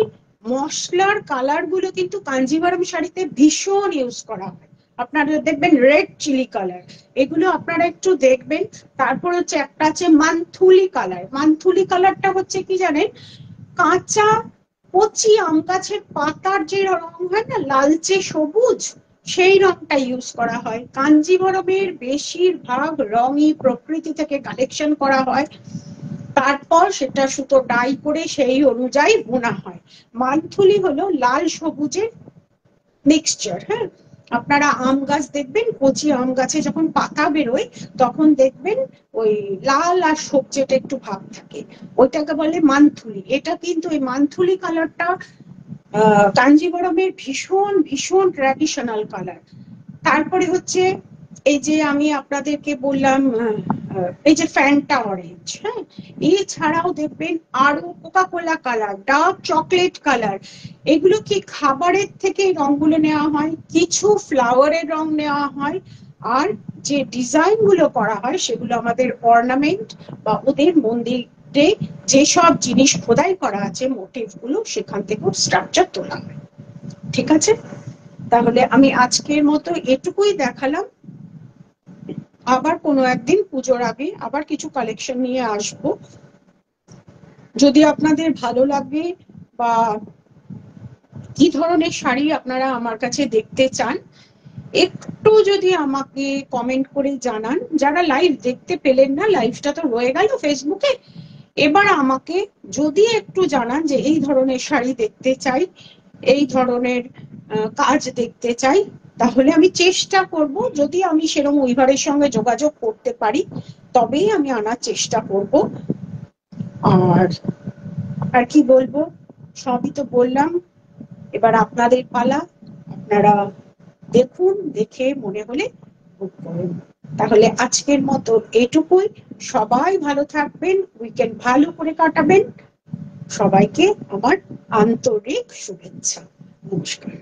মশলার কালার গুলো কিন্তু কাঞ্জিভারম শাড়িতে ভীষণ ইউজ করা হয়। আপনারা দেখবেন রেড চিলি কালার, এগুলো আপনারা একটু দেখবেন। তারপর হচ্ছে একটা আছে মান্থুলি কালার। মান্থুলি কালারটা হচ্ছে কি জানেন, কাঁচা কচি আম গাছের পাতার যে রং হয় না লালচে সবুজ, সেই রংটা ইউজ করা হয়। কাঞ্জিভরমের বেশিরভাগ রঙই প্রকৃতি থেকে কালেকশন করা হয়, তারপর সেটা সুতো ডাই করে সেই অনুযায়ী বোনা হয়। মান্থুলি হলো লাল সবুজের মিক্সচার, হ্যাঁ আপনারা আম গাছ দেখবেন, কচি আম গাছে যখন পাতা বেরোয় তখন দেখবেন ওই লাল আর সবজেটা একটু ভাব থাকে, ওইটাকে বলে মান্থুলি। এটা কিন্তু এই মান্থুলি কালারটা কাঞ্জিভরমের ভীষণ ভীষণ ট্র্যাডিশনাল কালার। তারপরে হচ্ছে এই যে আমি আপনাদেরকে বললাম এই যে ফ্যান্টা অরেঞ্জ, হ্যাঁ এছাড়াও দেখবেন আরো Coca Cola colour, dark chocolate colour, এগুলো কি খাবারের থেকে রংগুলো নেওয়া হয়, কিছু ফ্লাওয়ারের রং নেওয়া হয়, আর যে ডিজাইন গুলো করা হয় সেগুলো আমাদের অর্নামেন্ট বা ওদের মন্দিরে যেসব জিনিস খোদাই করা আছে মোটিভ গুলো, সেখান থেকে স্ট্রাকচার তোলা হয়, ঠিক আছে। তাহলে আমি আজকের মতো এটুকুই দেখালাম, আবার কোনো একদিন পুজোর আগে আবার কিছু কালেকশন নিয়ে আসব। যদি আপনাদের ভালো লাগে বা কি ধরনের শাড়ি আপনারা আমার কাছে দেখতে চান, একটু যদি আমাকে কমেন্ট করে জানান। যারা লাইভ দেখতে পেলেন না, লাইভটা তো রয়ে গেল ফেসবুকে, এবার আমাকে যদি একটু জানান যে এই ধরনের শাড়ি দেখতে চাই, এই ধরনের কাজ দেখতে চাই, তাহলে আমি চেষ্টা করব, যদি আমি সেরকম উইভারের সঙ্গে যোগাযোগ করতে পারি তবেই আমি আনার চেষ্টা করব। আর আর কি বলবো, সবই তো বললাম, এবার আপনাদের পালা, আপনারা দেখুন, দেখে মনে হলে বুক করুন। তাহলে আজকের মতো এটুকুই, সবাই ভালো থাকবেন, উইকেন্ড ভালো করে কাটাবেন, সবাইকে আমার আন্তরিক শুভেচ্ছা, নমস্কার।